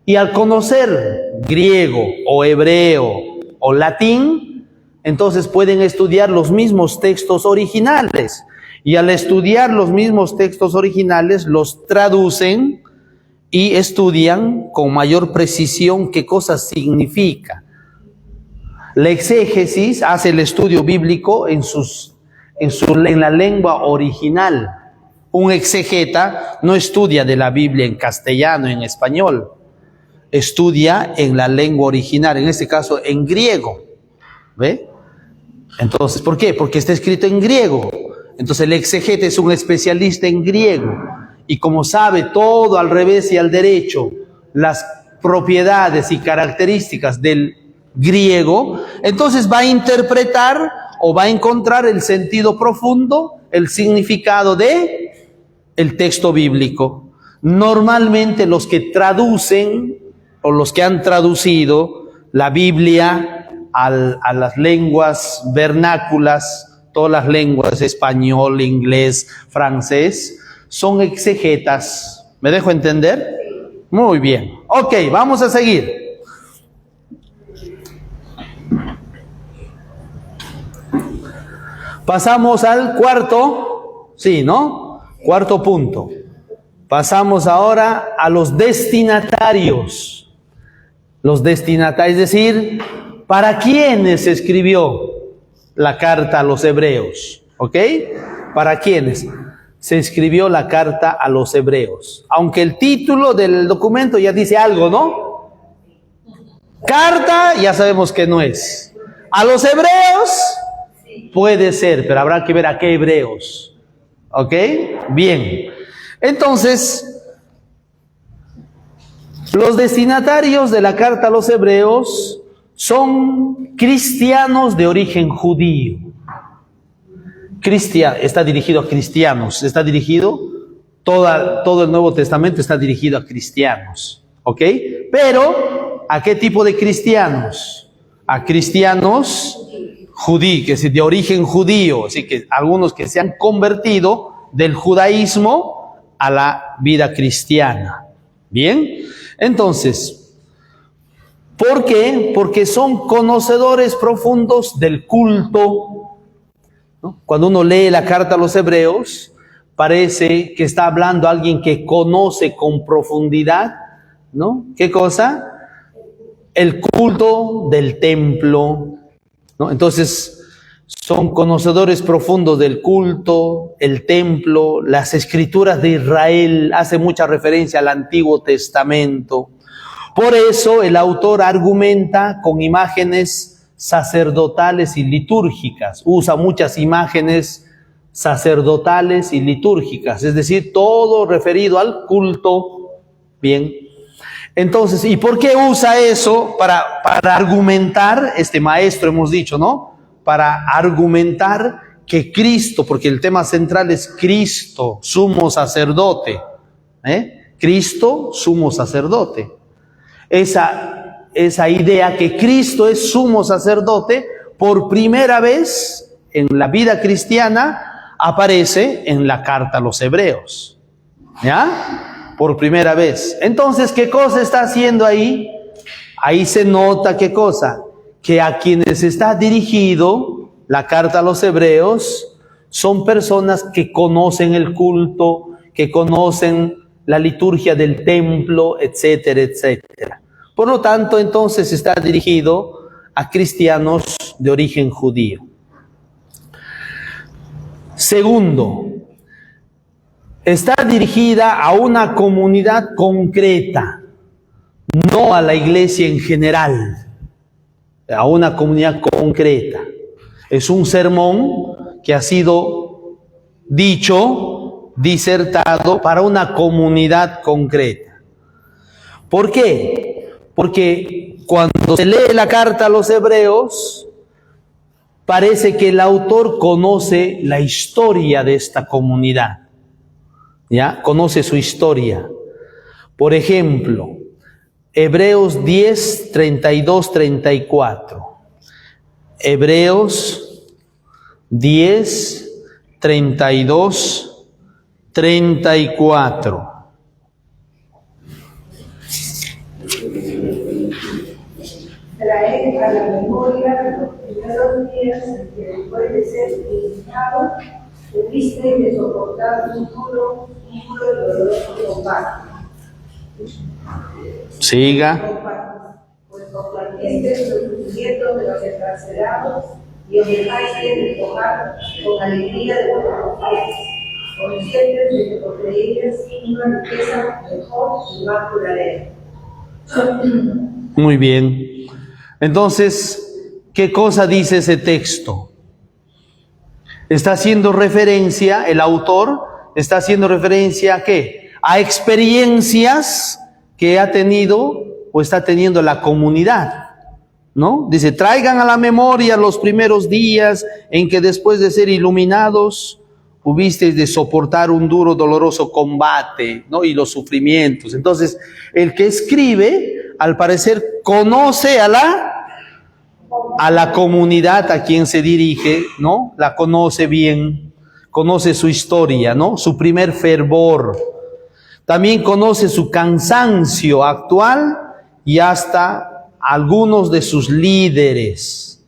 y al conocer griego o hebreo o latín, entonces pueden estudiar los mismos textos originales. Y al estudiar los mismos textos originales, los traducen y estudian con mayor precisión qué cosa significa. La exégesis hace el estudio bíblico en la lengua original. Un exegeta no estudia de la Biblia en castellano, en español. Estudia en la lengua original, en este caso en griego. ¿Ve? Entonces, ¿por qué? Porque está escrito en griego. Entonces el exegeta es un especialista en griego. Y como sabe todo al revés y al derecho, las propiedades y características del griego, entonces va a interpretar o va a encontrar el sentido profundo, el significado de el texto bíblico. Normalmente los que traducen o los que han traducido la Biblia a las lenguas vernáculas, todas las lenguas, español, inglés, francés, son exegetas. ¿Me dejo entender? Muy bien. Ok, vamos a seguir. Pasamos al cuarto, sí, ¿no? Cuarto punto. Pasamos ahora a los destinatarios. Los destinatarios, es decir, ¿para quiénes se escribió la carta a los hebreos? ¿Ok? ¿Para quiénes se escribió la carta a los hebreos? Aunque el título del documento ya dice algo, ¿no? Carta, ya sabemos que no es. A los hebreos puede ser, pero habrá que ver a qué hebreos. ¿Ok? Bien. Entonces, los destinatarios de la carta a los hebreos son cristianos de origen judío. Está dirigido a cristianos, todo el Nuevo Testamento está dirigido a cristianos, ¿ok? Pero, ¿a qué tipo de cristianos? A cristianos judíos, que es de origen judío, así que algunos que se han convertido del judaísmo a la vida cristiana. Bien, entonces, ¿por qué? Porque son conocedores profundos del culto, ¿no? Cuando uno lee la carta a los hebreos, parece que está hablando alguien que conoce con profundidad, ¿no? ¿Qué cosa? El culto del templo, ¿no? Entonces, son conocedores profundos del culto, el templo, las escrituras de Israel, hace mucha referencia al Antiguo Testamento. Por eso el autor argumenta con imágenes sacerdotales y litúrgicas, usa muchas imágenes sacerdotales y litúrgicas, es decir, todo referido al culto. Bien, entonces, ¿y por qué usa eso? Para argumentar, este maestro hemos dicho, ¿no? Para argumentar que Cristo, porque el tema central es Cristo, sumo sacerdote, Cristo, sumo sacerdote. Esa idea que Cristo es sumo sacerdote, por primera vez en la vida cristiana aparece en la carta a los hebreos. ¿Ya? Por primera vez. Entonces, ¿qué cosa está haciendo ahí? Ahí se nota, ¿qué cosa? Que a quienes está dirigido la carta a los hebreos son personas que conocen el culto, que conocen la liturgia del templo, etcétera, etcétera. Por lo tanto, entonces está dirigido a cristianos de origen judío. Segundo, está dirigida a una comunidad concreta, no a la iglesia en general, a una comunidad concreta. Es un sermón que ha sido disertado para una comunidad concreta. ¿Por qué? Porque cuando se lee la carta a los hebreos, parece que el autor conoce la historia de esta comunidad, ¿ya? Conoce su historia. Por ejemplo, Hebreos 10, 32, 34. Hebreos 10, 32, 34. Traer a la memoria los primeros días en que después de ser eliminado, tuviste de soportar un duro y doloroso combate. Siga. Pues compartiste los sufrimientos de los encarcelados y os dejaste de tocar con alegría de vuestros pies, conscientes de que poseíais una riqueza mejor y más duradera. Muy bien. Entonces, ¿qué cosa dice ese texto? Está haciendo referencia, el autor está haciendo referencia ¿a qué? A experiencias que ha tenido o está teniendo la comunidad, ¿no? Dice, traigan a la memoria los primeros días en que después de ser iluminados hubisteis de soportar un duro, doloroso combate, ¿no? Y los sufrimientos. Entonces, el que escribe, al parecer, conoce a la comunidad a quien se dirige, ¿no? La conoce bien, conoce su historia, ¿no? Su primer fervor. También conoce su cansancio actual y hasta algunos de sus líderes.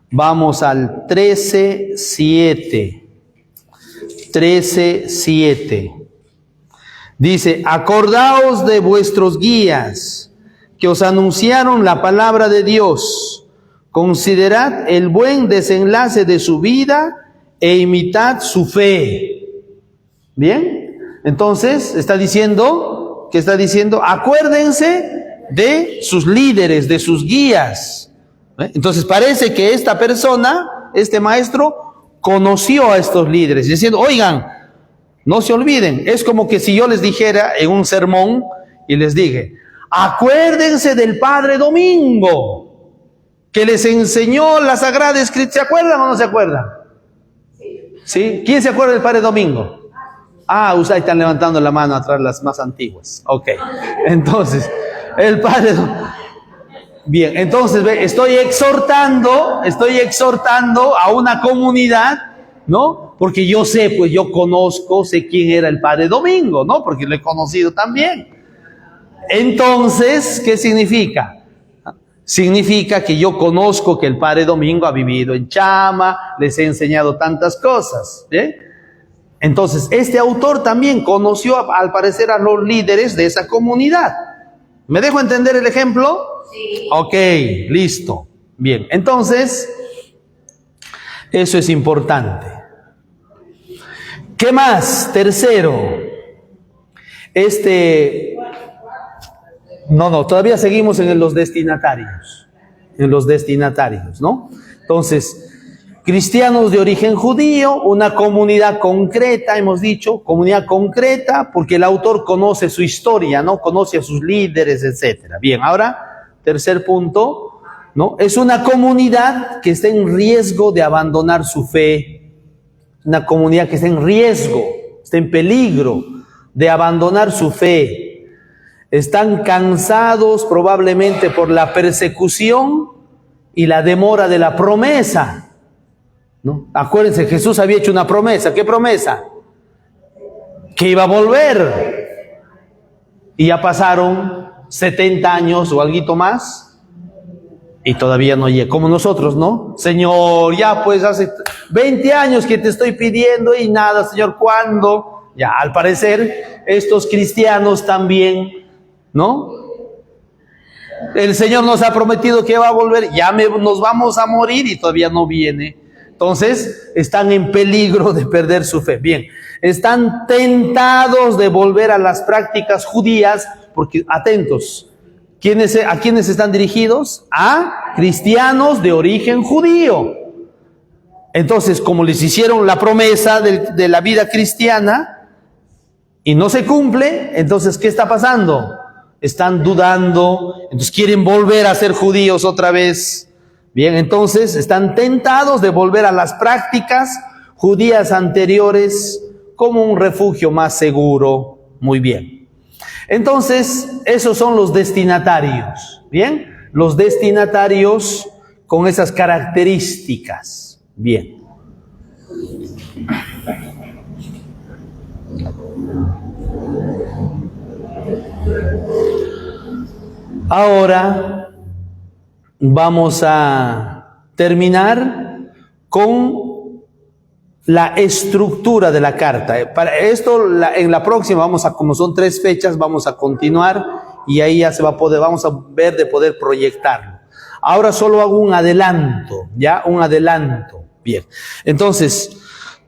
Vamos al 13:7. 13:7. Dice, acordaos de vuestros guías que os anunciaron la palabra de Dios. Considerad el buen desenlace de su vida e imitad su fe. ¿Bien? Entonces, está diciendo, ¿qué está diciendo? Acuérdense de sus líderes, de sus guías. Entonces, parece que esta persona, este maestro, conoció a estos líderes, diciendo, oigan, no se olviden. Es como que si yo les dijera en un sermón y les dije, acuérdense del Padre Domingo, que les enseñó la Sagrada Escritura. ¿Se acuerdan o no se acuerdan? ¿Sí? ¿Quién se acuerda del Padre Domingo? Ah, ustedes están levantando la mano atrás, las más antiguas. Ok. Entonces, el Padre Domingo. Bien, entonces estoy exhortando a una comunidad, ¿no? Porque yo sé, pues yo conozco, sé quién era el Padre Domingo, ¿no? Porque lo he conocido también. Entonces, ¿qué significa? Significa que yo conozco que el Padre Domingo ha vivido en Chama, les he enseñado tantas cosas, ¿eh? Entonces, este autor también conoció, al parecer, a los líderes de esa comunidad. ¿Me dejo entender el ejemplo? Sí. Ok, listo. Bien, entonces, eso es importante. ¿Qué más? Tercero, todavía seguimos en los destinatarios. ¿No? Entonces, cristianos de origen judío, una comunidad concreta, hemos dicho, comunidad concreta, porque el autor conoce su historia, ¿no? Conoce a sus líderes, etcétera. Bien, ahora, tercer punto, ¿no? Es una comunidad que está en riesgo de abandonar su fe, una comunidad que está en riesgo, está en peligro de abandonar su fe. Están cansados probablemente por la persecución y la demora de la promesa, ¿no? Acuérdense, Jesús había hecho una promesa. ¿Qué promesa? Que iba a volver. Y ya pasaron 70 años o algo más y todavía no llega. Como nosotros, ¿no? Señor, ya pues hace 20 años que te estoy pidiendo y nada, Señor, ¿cuándo? Ya, al parecer, estos cristianos también, ¿no? El Señor nos ha prometido que va a volver, nos vamos a morir y todavía no viene. Entonces, están en peligro de perder su fe. Bien, están tentados de volver a las prácticas judías, porque, atentos, ¿a quiénes están dirigidos? A cristianos de origen judío. Entonces, como les hicieron la promesa de la vida cristiana y no se cumple, entonces, ¿qué está pasando? están dudando, entonces quieren volver a ser judíos otra vez. Bien, entonces están tentados de volver a las prácticas judías anteriores como un refugio más seguro. Muy bien. Entonces, esos son los destinatarios. Bien, los destinatarios con esas características. Bien. Ahora vamos a terminar con la estructura de la carta. Para esto, en la próxima como son 3 fechas, vamos a continuar y ahí ya vamos a ver de poder proyectarlo. Ahora solo hago un adelanto, ¿ya? Un adelanto. Bien. Entonces,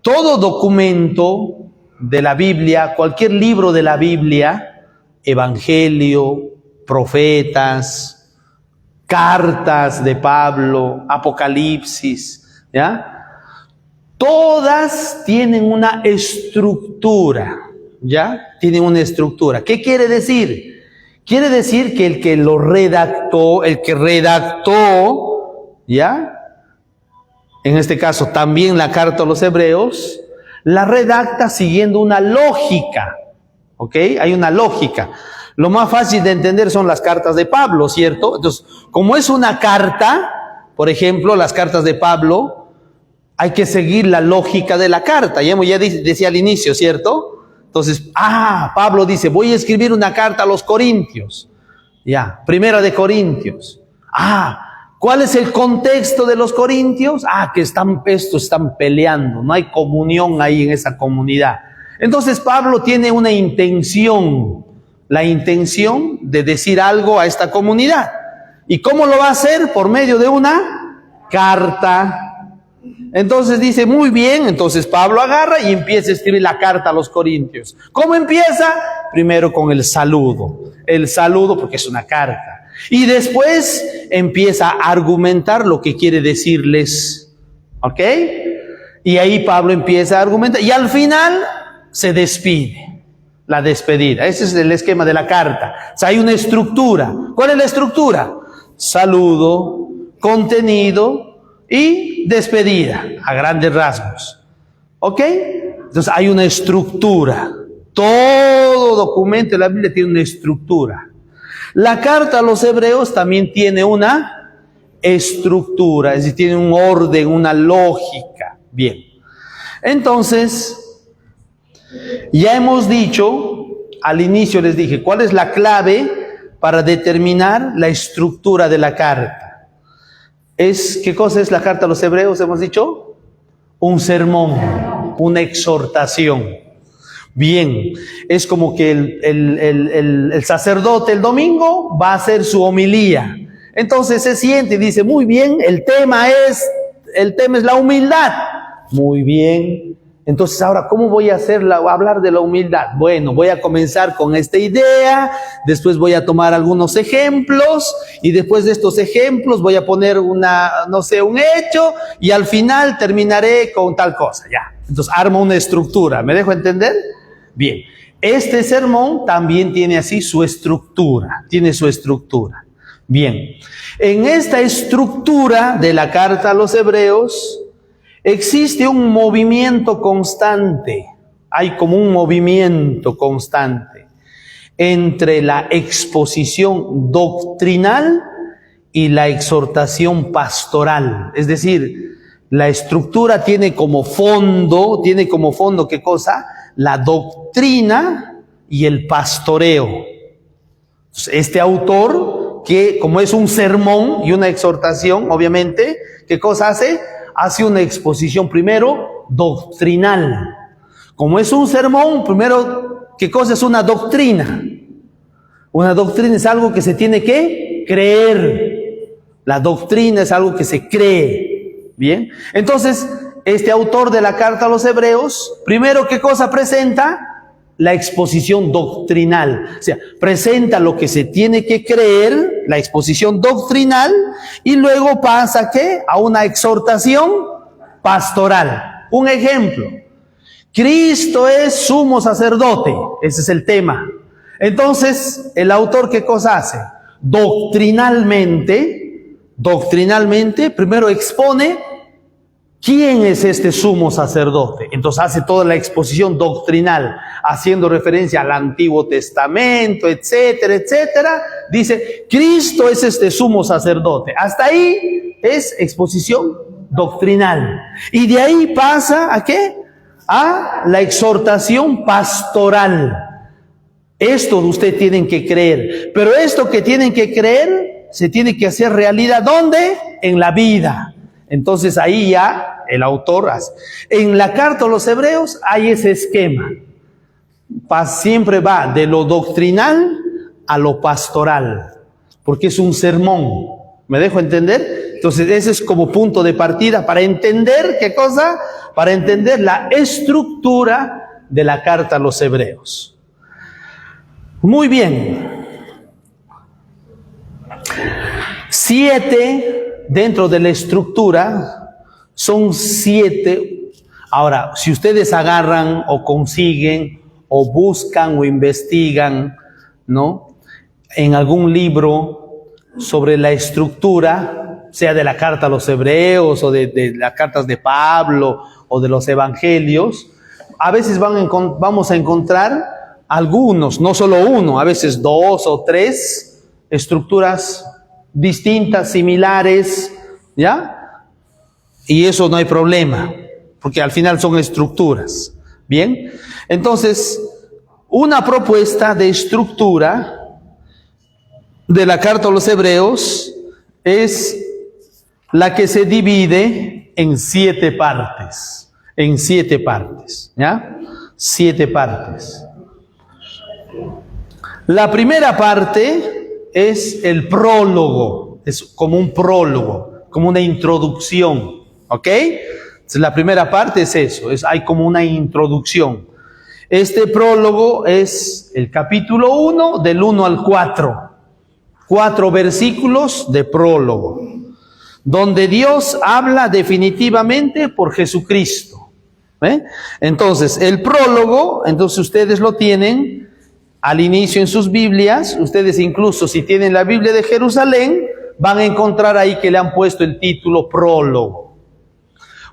todo documento de la Biblia, cualquier libro de la Biblia, evangelio, profetas, cartas de Pablo, Apocalipsis, ¿ya? Todas tienen una estructura, ¿ya? Tienen una estructura. ¿Qué quiere decir? Quiere decir que el que lo redactó, ¿ya? En este caso también la carta a los hebreos, la redacta siguiendo una lógica, ¿ok? Hay una lógica. Lo más fácil de entender son las cartas de Pablo, ¿cierto? Entonces, como es una carta, por ejemplo, las cartas de Pablo, hay que seguir la lógica de la carta. Ya decía al inicio, ¿cierto? Entonces, Pablo dice, voy a escribir una carta a los Corintios. Ya, Primera de Corintios. ¿Cuál es el contexto de los Corintios? Que estos están peleando, no hay comunión ahí en esa comunidad. Entonces Pablo tiene una intención, la intención de decir algo a esta comunidad. ¿Y cómo lo va a hacer? Por medio de una carta. Entonces dice, muy bien, entonces Pablo agarra y empieza a escribir la carta a los Corintios. ¿Cómo empieza? Primero con el saludo porque es una carta. Y después empieza a argumentar lo que quiere decirles, ¿ok? Y ahí Pablo empieza a argumentar y al final se despide, la despedida. Ese es el esquema de la carta. O sea, hay una estructura. ¿Cuál es la estructura? Saludo, contenido y despedida, a grandes rasgos. ¿Ok? Entonces hay una estructura. Todo documento de la Biblia tiene una estructura. La carta a los hebreos también tiene una estructura, es decir, tiene un orden, una lógica. Bien. Entonces, ya hemos dicho, al inicio les dije, ¿cuál es la clave para determinar la estructura de la carta? ¿Qué cosa es la carta a los hebreos? Hemos dicho, un sermón, una exhortación. Bien, es como que el sacerdote el domingo va a hacer su homilía. Entonces se siente y dice, muy bien, el tema es la humildad. Muy bien. Entonces ahora, ¿cómo voy a hablar de la humildad? Bueno, voy a comenzar con esta idea, después voy a tomar algunos ejemplos, y después de estos ejemplos voy a poner un hecho, y al final terminaré con tal cosa, ya. Entonces armo una estructura, ¿me dejo entender? Bien, este sermón también tiene así su estructura, Bien, en esta estructura de la carta a los hebreos, existe un movimiento constante, hay como un movimiento constante entre la exposición doctrinal y la exhortación pastoral. Es decir, la estructura tiene como fondo, ¿qué cosa? La doctrina y el pastoreo. Entonces, este autor, que como es un sermón y una exhortación, obviamente, ¿qué cosa hace? Hace una exposición primero doctrinal. Como es un sermón, primero, ¿qué cosa es una doctrina? Una doctrina es algo que se tiene que creer. La doctrina es algo que se cree. Bien. Entonces, este autor de la carta a los hebreos, primero, ¿qué cosa presenta? La exposición doctrinal. O sea, presenta lo que se tiene que creer, la exposición doctrinal, y luego pasa, ¿qué? A una exhortación pastoral. Un ejemplo. Cristo es sumo sacerdote. Ese es el tema. Entonces, el autor, ¿qué cosa hace? Doctrinalmente, primero expone quién es este sumo sacerdote. Entonces hace toda la exposición doctrinal, haciendo referencia al Antiguo Testamento, etcétera, etcétera. Dice, Cristo es este sumo sacerdote. Hasta ahí es exposición doctrinal. Y de ahí pasa ¿a qué? A la exhortación pastoral. Esto usted tienen que creer. Pero esto que tienen que creer se tiene que hacer realidad. ¿Dónde? En la vida. Entonces ahí ya el autor hace. En la carta a los hebreos hay ese esquema. Siempre va de lo doctrinal a lo pastoral. Porque es un sermón. ¿Me dejo entender? Entonces ese es como punto de partida para entender, ¿qué cosa? Para entender la estructura de la carta a los hebreos. Muy bien. 7 dentro de la estructura son 7. Ahora, si ustedes agarran o consiguen o buscan o investigan, ¿no? En algún libro sobre la estructura, sea de la carta a los hebreos o de las cartas de Pablo o de los evangelios, a veces vamos a encontrar algunos, no solo uno, a veces 2 o 3 estructuras distintas, similares, ¿ya? Y eso no hay problema, porque al final son estructuras. Bien, entonces, una propuesta de estructura de la carta a los hebreos es la que se divide en 7 partes. En 7 partes, ¿ya? 7 partes. La primera parte es el prólogo, es como un prólogo, como una introducción, ¿ok? Entonces, la primera parte es eso, hay como una introducción. Este prólogo es el capítulo 1, del 1 al 4. 4 versículos de prólogo, donde Dios habla definitivamente por Jesucristo. Entonces, el prólogo, entonces ustedes lo tienen al inicio en sus Biblias. Ustedes incluso si tienen la Biblia de Jerusalén, van a encontrar ahí que le han puesto el título prólogo.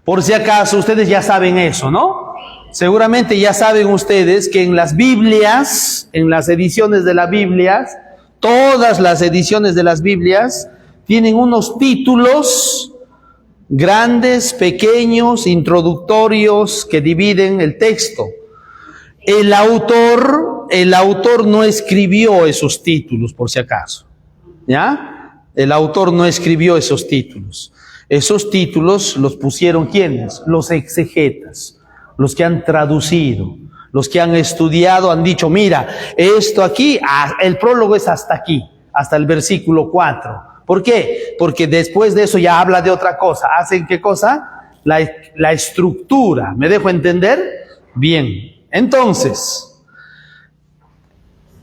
Por si acaso, ustedes ya saben eso, ¿no? Seguramente ya saben ustedes que en las Biblias, en las ediciones de las Biblias, todas las ediciones de las Biblias tienen unos títulos grandes, pequeños, introductorios que dividen el texto. El autor no escribió esos títulos, por si acaso, ¿ya? El autor no escribió esos títulos. Esos títulos los pusieron ¿quiénes? Los exegetas, los que han traducido, los que han estudiado, han dicho, mira, esto aquí, el prólogo es hasta aquí, hasta el versículo 4. ¿Por qué? Porque después de eso ya habla de otra cosa. ¿Hacen qué cosa? La estructura. ¿Me dejo entender? Bien. Entonces,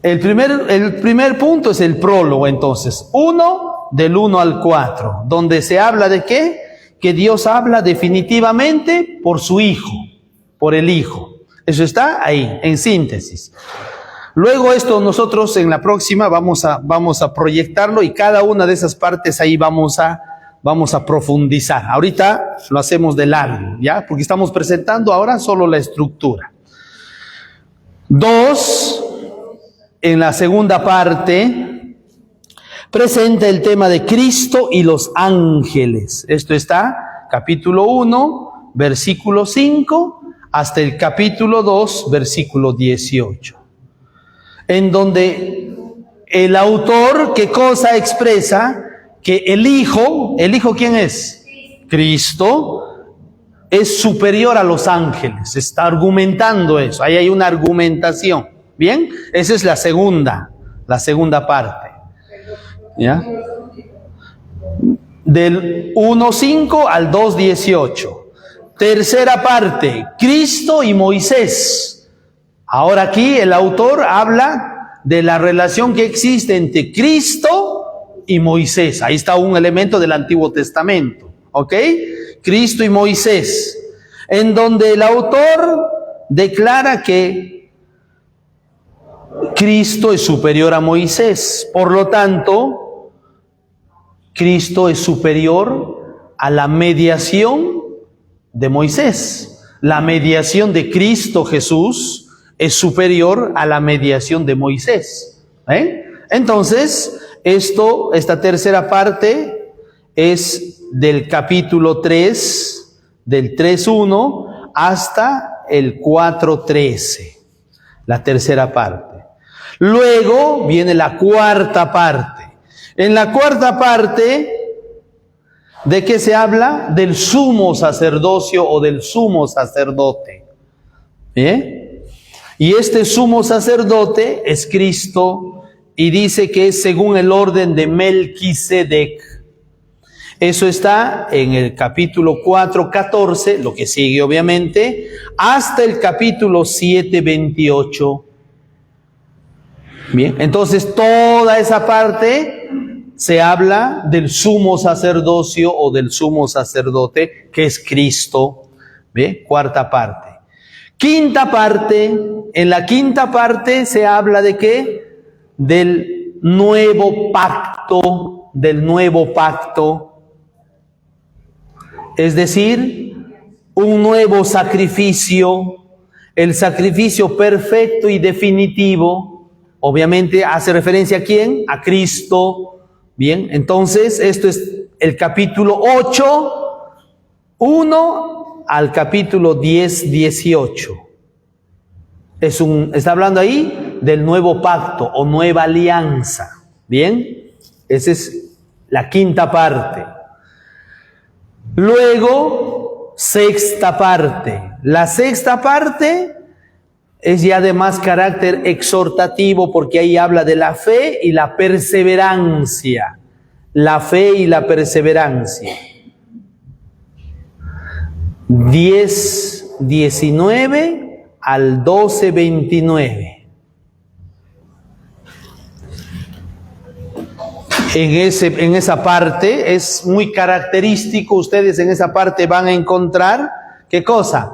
el primer punto es el prólogo, entonces. 1, del 1 al 4, donde se habla de ¿qué? Que Dios habla definitivamente por su Hijo, por el Hijo. Eso está ahí, en síntesis. Luego esto nosotros en la próxima vamos a proyectarlo y cada una de esas partes ahí vamos a profundizar. Ahorita lo hacemos de largo, ¿ya? Porque estamos presentando ahora solo la estructura. 2, en la segunda parte, presenta el tema de Cristo y los ángeles. Esto está capítulo 1, versículo 5, hasta el capítulo 2, versículo 18. En donde el autor, ¿qué cosa expresa? Que el Hijo, ¿quién es? Cristo, es superior a los ángeles. Está argumentando eso. Ahí hay una argumentación. Bien, esa es la segunda parte. ¿Ya? Del 1.5 al 2.18. Tercera parte, Cristo y Moisés. Ahora aquí el autor habla de la relación que existe entre Cristo y Moisés. Ahí está un elemento del Antiguo Testamento, ¿ok? Cristo y Moisés, en donde el autor declara que Cristo es superior a Moisés. Por lo tanto, Cristo es superior a la mediación de Moisés. La mediación de Cristo Jesús es superior a la mediación de Moisés. Entonces, esta tercera parte es del capítulo 3, del 3.1 hasta el 4.13. La tercera parte. Luego viene la cuarta parte. En la cuarta parte, ¿de qué se habla? Del sumo sacerdocio o del sumo sacerdote. Y este sumo sacerdote es Cristo y dice que es según el orden de Melquisedec. Eso está en el capítulo 4:14, lo que sigue obviamente, hasta el capítulo 7:28. Bien, entonces toda esa parte se habla del sumo sacerdocio o del sumo sacerdote, que es Cristo. ¿Ve? Cuarta parte. Quinta parte, en la quinta parte se habla de ¿qué? Del nuevo pacto, es decir, un nuevo sacrificio, el sacrificio perfecto y definitivo. Obviamente hace referencia ¿a quién? A Cristo. Bien, entonces esto es el capítulo 8, 1 al capítulo 10, 18. Está hablando ahí del nuevo pacto o nueva alianza. Bien, esa es la quinta parte. Luego, sexta parte. La sexta parte es ya de más carácter exhortativo porque ahí habla de la fe y la perseverancia. La fe y la perseverancia. 10, 19 al 12, 29. En esa parte es muy característico, ustedes en esa parte van a encontrar, ¿qué cosa?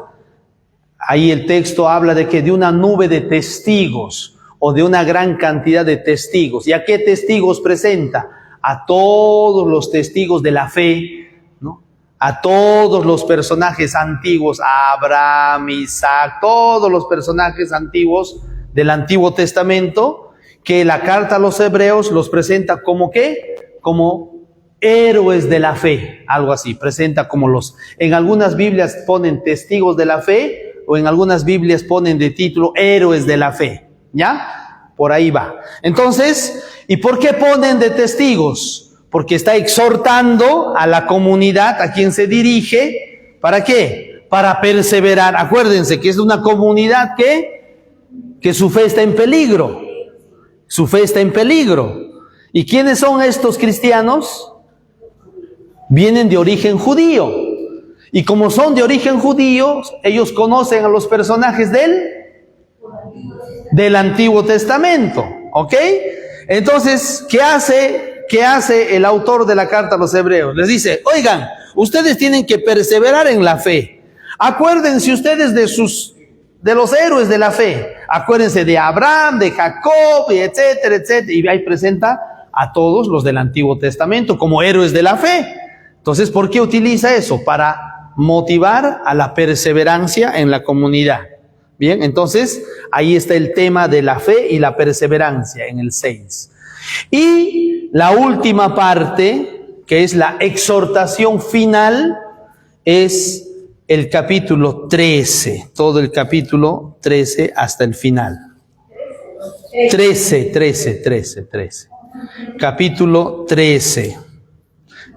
Ahí el texto habla de que de una nube de testigos o de una gran cantidad de testigos. ¿Y a qué testigos presenta? A todos los testigos de la fe, ¿no? A todos los personajes antiguos, a Abraham, Isaac, todos los personajes antiguos del Antiguo Testamento, que la carta a los hebreos los presenta como ¿qué? Como héroes de la fe, algo así, presenta como en algunas Biblias ponen testigos de la fe, o en algunas Biblias ponen de título héroes de la fe, ¿ya? Por ahí va. Entonces, ¿y por qué ponen de testigos? Porque está exhortando a la comunidad a quien se dirige, ¿para qué? Para perseverar. Acuérdense que es una comunidad que su fe está en peligro. Su fe está en peligro. ¿Y quiénes son estos cristianos? Vienen de origen judío. Y como son de origen judío, ellos conocen a los personajes del Antiguo Testamento. ¿Ok? Entonces, ¿qué hace el autor de la carta a los hebreos? Les dice, oigan, ustedes tienen que perseverar en la fe. Acuérdense ustedes de los héroes de la fe. Acuérdense de Abraham, de Jacob, y etcétera, etcétera. Y ahí presenta a todos los del Antiguo Testamento como héroes de la fe. Entonces, ¿por qué utiliza eso? Para motivar a la perseverancia en la comunidad. Bien, entonces, ahí está el tema de la fe y la perseverancia en el 6. Y la última parte, que es la exhortación final, es el capítulo 13, todo el capítulo 13 hasta el final. 13. Capítulo 13.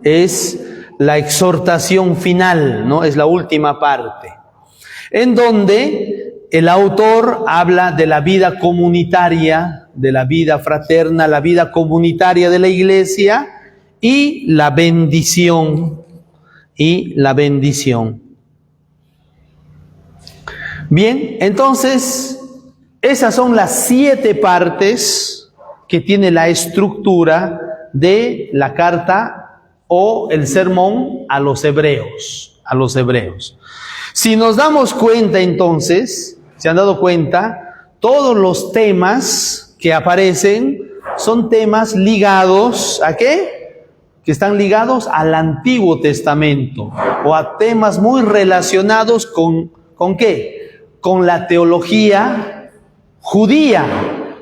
Es la exhortación final, ¿no? Es la última parte. En donde el autor habla de la vida comunitaria, de la vida fraterna, la vida comunitaria de la iglesia y la bendición. Bien, entonces, esas son las 7 partes que tiene la estructura de la carta o el sermón a los hebreos. Si nos damos cuenta entonces, ¿se han dado cuenta? todos los temas que aparecen son temas ligados ¿a qué? Que están ligados al Antiguo Testamento o a temas muy relacionados ¿con qué? Con la teología judía,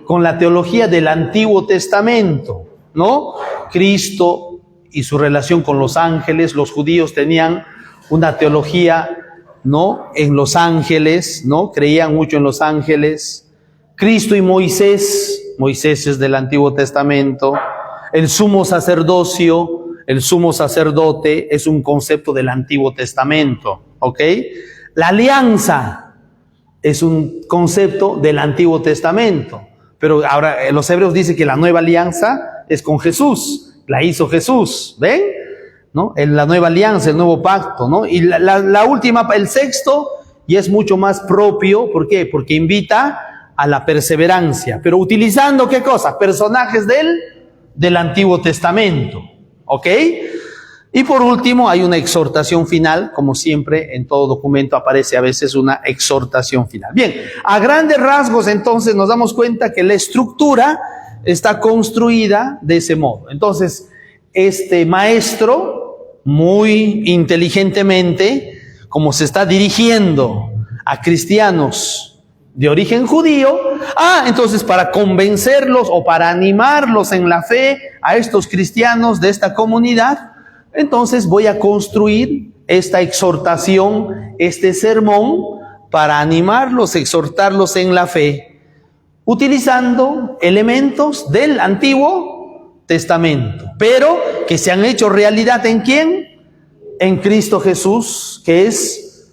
con la teología del Antiguo Testamento, ¿no? Cristo y su relación con los ángeles. Los judíos tenían una teología, ¿no? En los ángeles, ¿no? Creían mucho en los ángeles. Cristo y Moisés, Moisés es del Antiguo Testamento. El sumo sacerdocio, el sumo sacerdote es un concepto del Antiguo Testamento, ¿ok? La alianza es un concepto del Antiguo Testamento, pero ahora los hebreos dicen que la nueva alianza es con Jesús, la hizo Jesús, ¿ven? ¿No? En la nueva alianza, el nuevo pacto, ¿no? Y la última, el sexto, y es mucho más propio, ¿por qué? Porque invita a la perseverancia, pero utilizando ¿qué cosa? Personajes del Antiguo Testamento, ¿ok? Y por último hay una exhortación final, como siempre en todo documento aparece a veces una exhortación final. Bien, a grandes rasgos entonces nos damos cuenta que la estructura está construida de ese modo. Entonces, este maestro, muy inteligentemente, como se está dirigiendo a cristianos de origen judío, entonces para convencerlos o para animarlos en la fe a estos cristianos de esta comunidad, entonces voy a construir esta exhortación, este sermón, para animarlos, exhortarlos en la fe, utilizando elementos del Antiguo Testamento, pero que se han hecho realidad ¿en quién? En Cristo Jesús, que es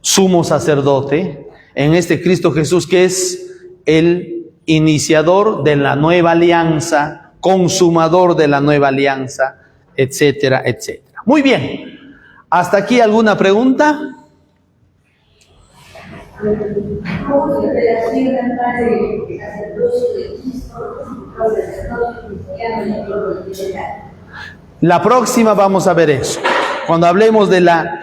sumo sacerdote, en este Cristo Jesús que es el iniciador de la nueva alianza, consumador de la nueva alianza, etcétera, etcétera. Muy bien, ¿hasta aquí alguna pregunta? ¿Cómo se relaciona el sacerdocio de Cristo con el sacerdocio cristiano y el liberal? La próxima vamos a ver eso. Cuando hablemos de la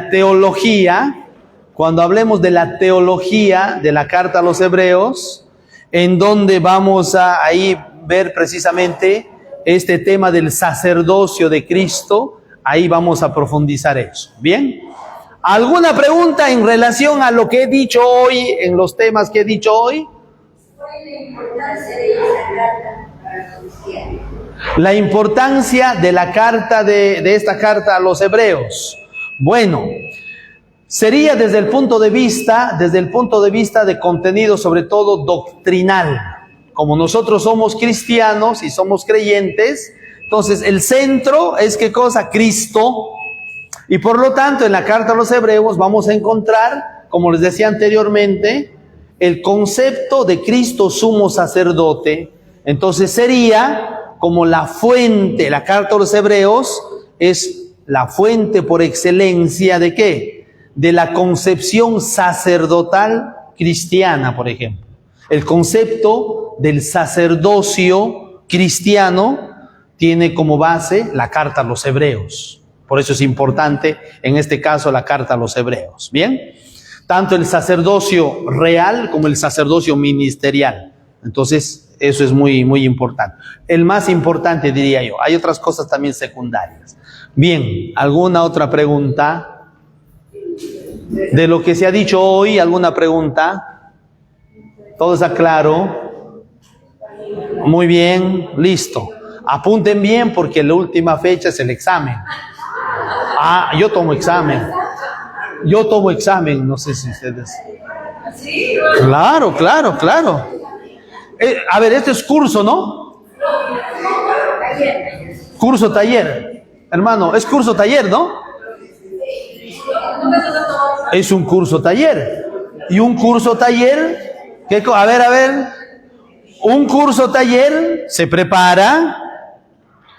teología, cuando hablemos de la teología de la carta a los hebreos, en donde vamos a ahí ver precisamente este tema del sacerdocio de Cristo, ahí vamos a profundizar eso. ¿Bien? ¿Alguna pregunta en relación a lo que he dicho hoy, en los temas que he dicho hoy? ¿Cuál es la importancia de esa carta para los cristianos? La importancia de la carta de esta carta a los hebreos. Bueno, sería desde el punto de vista de contenido, sobre todo doctrinal. Como nosotros somos cristianos y somos creyentes, entonces el centro es ¿qué cosa? Cristo. Y por lo tanto, en la carta a los hebreos vamos a encontrar, como les decía anteriormente, el concepto de Cristo sumo sacerdote. Entonces sería como la fuente, la carta a los hebreos es la fuente por excelencia ¿de qué? De la concepción sacerdotal cristiana, por ejemplo. El concepto del sacerdocio cristiano tiene como base la carta a los hebreos. Por eso es importante, en este caso, la carta a los hebreos. ¿Bien? Tanto el sacerdocio real como el sacerdocio ministerial. Entonces, eso es muy, muy importante. El más importante, diría yo. Hay otras cosas también secundarias. Bien, ¿alguna otra pregunta? De lo que se ha dicho hoy, ¿alguna pregunta? ¿Todo está claro? Muy bien, listo. Apunten bien porque la última fecha es el examen. Yo tomo examen. No sé si ustedes. Claro. A ver, este es curso, ¿no? Curso taller. Hermano, es curso taller, ¿no? Es un curso taller. Y un curso taller, a ver. Un curso taller se prepara,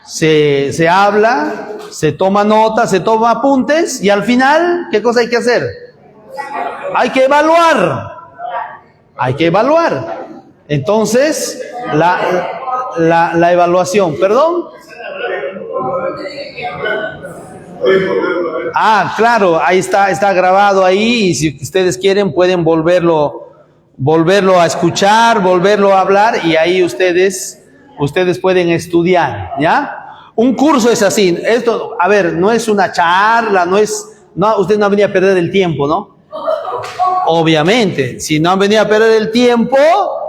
se habla, se toma nota, se toma apuntes y al final, ¿qué cosa hay que hacer? Hay que evaluar. Entonces, la evaluación, ¿perdón? Ah, claro, ahí está grabado ahí y si ustedes quieren pueden volverlo a escuchar, volverlo a hablar y ahí ustedes pueden estudiar, ¿ya? Un curso es así, esto, a ver, no es una charla, usted no ha venido a perder el tiempo, ¿no? Obviamente, si no han venido a perder el tiempo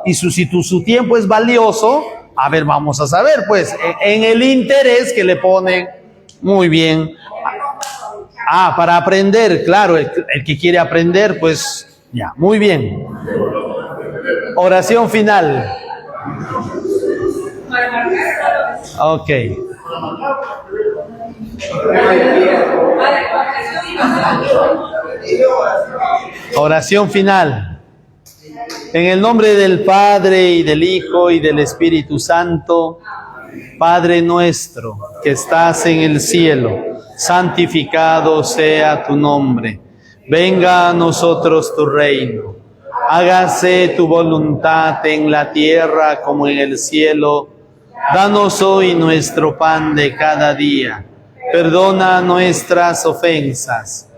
y si su tiempo es valioso, a ver, vamos a saber, pues, en el interés que le ponen, muy bien. Ah, para aprender, claro, el que quiere aprender, pues, ya, muy bien. Oración final. Ok. Oración final. En el nombre del Padre y del Hijo y del Espíritu Santo. Padre nuestro que estás en el cielo, santificado sea tu nombre. Venga a nosotros tu reino. Hágase tu voluntad en la tierra como en el cielo. Danos hoy nuestro pan de cada día. Perdona nuestras ofensas.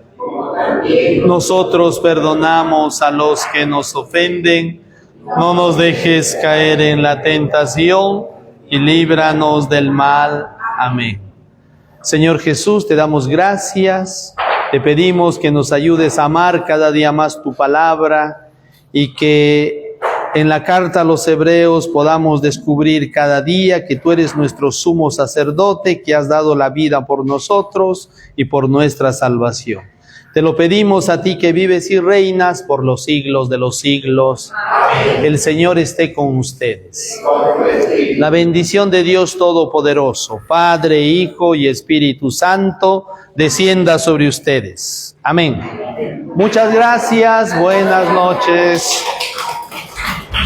Nosotros perdonamos a los que nos ofenden. No nos dejes caer en la tentación y líbranos del mal. Amén. Señor Jesús, te damos gracias. Te pedimos que nos ayudes a amar cada día más tu palabra y que en la carta a los Hebreos podamos descubrir cada día que tú eres nuestro sumo sacerdote, que has dado la vida por nosotros y por nuestra salvación. Te lo pedimos a ti que vives y reinas por los siglos de los siglos. Amén. El Señor esté con ustedes. La bendición de Dios Todopoderoso, Padre, Hijo y Espíritu Santo, descienda sobre ustedes. Amén. Muchas gracias. Buenas noches.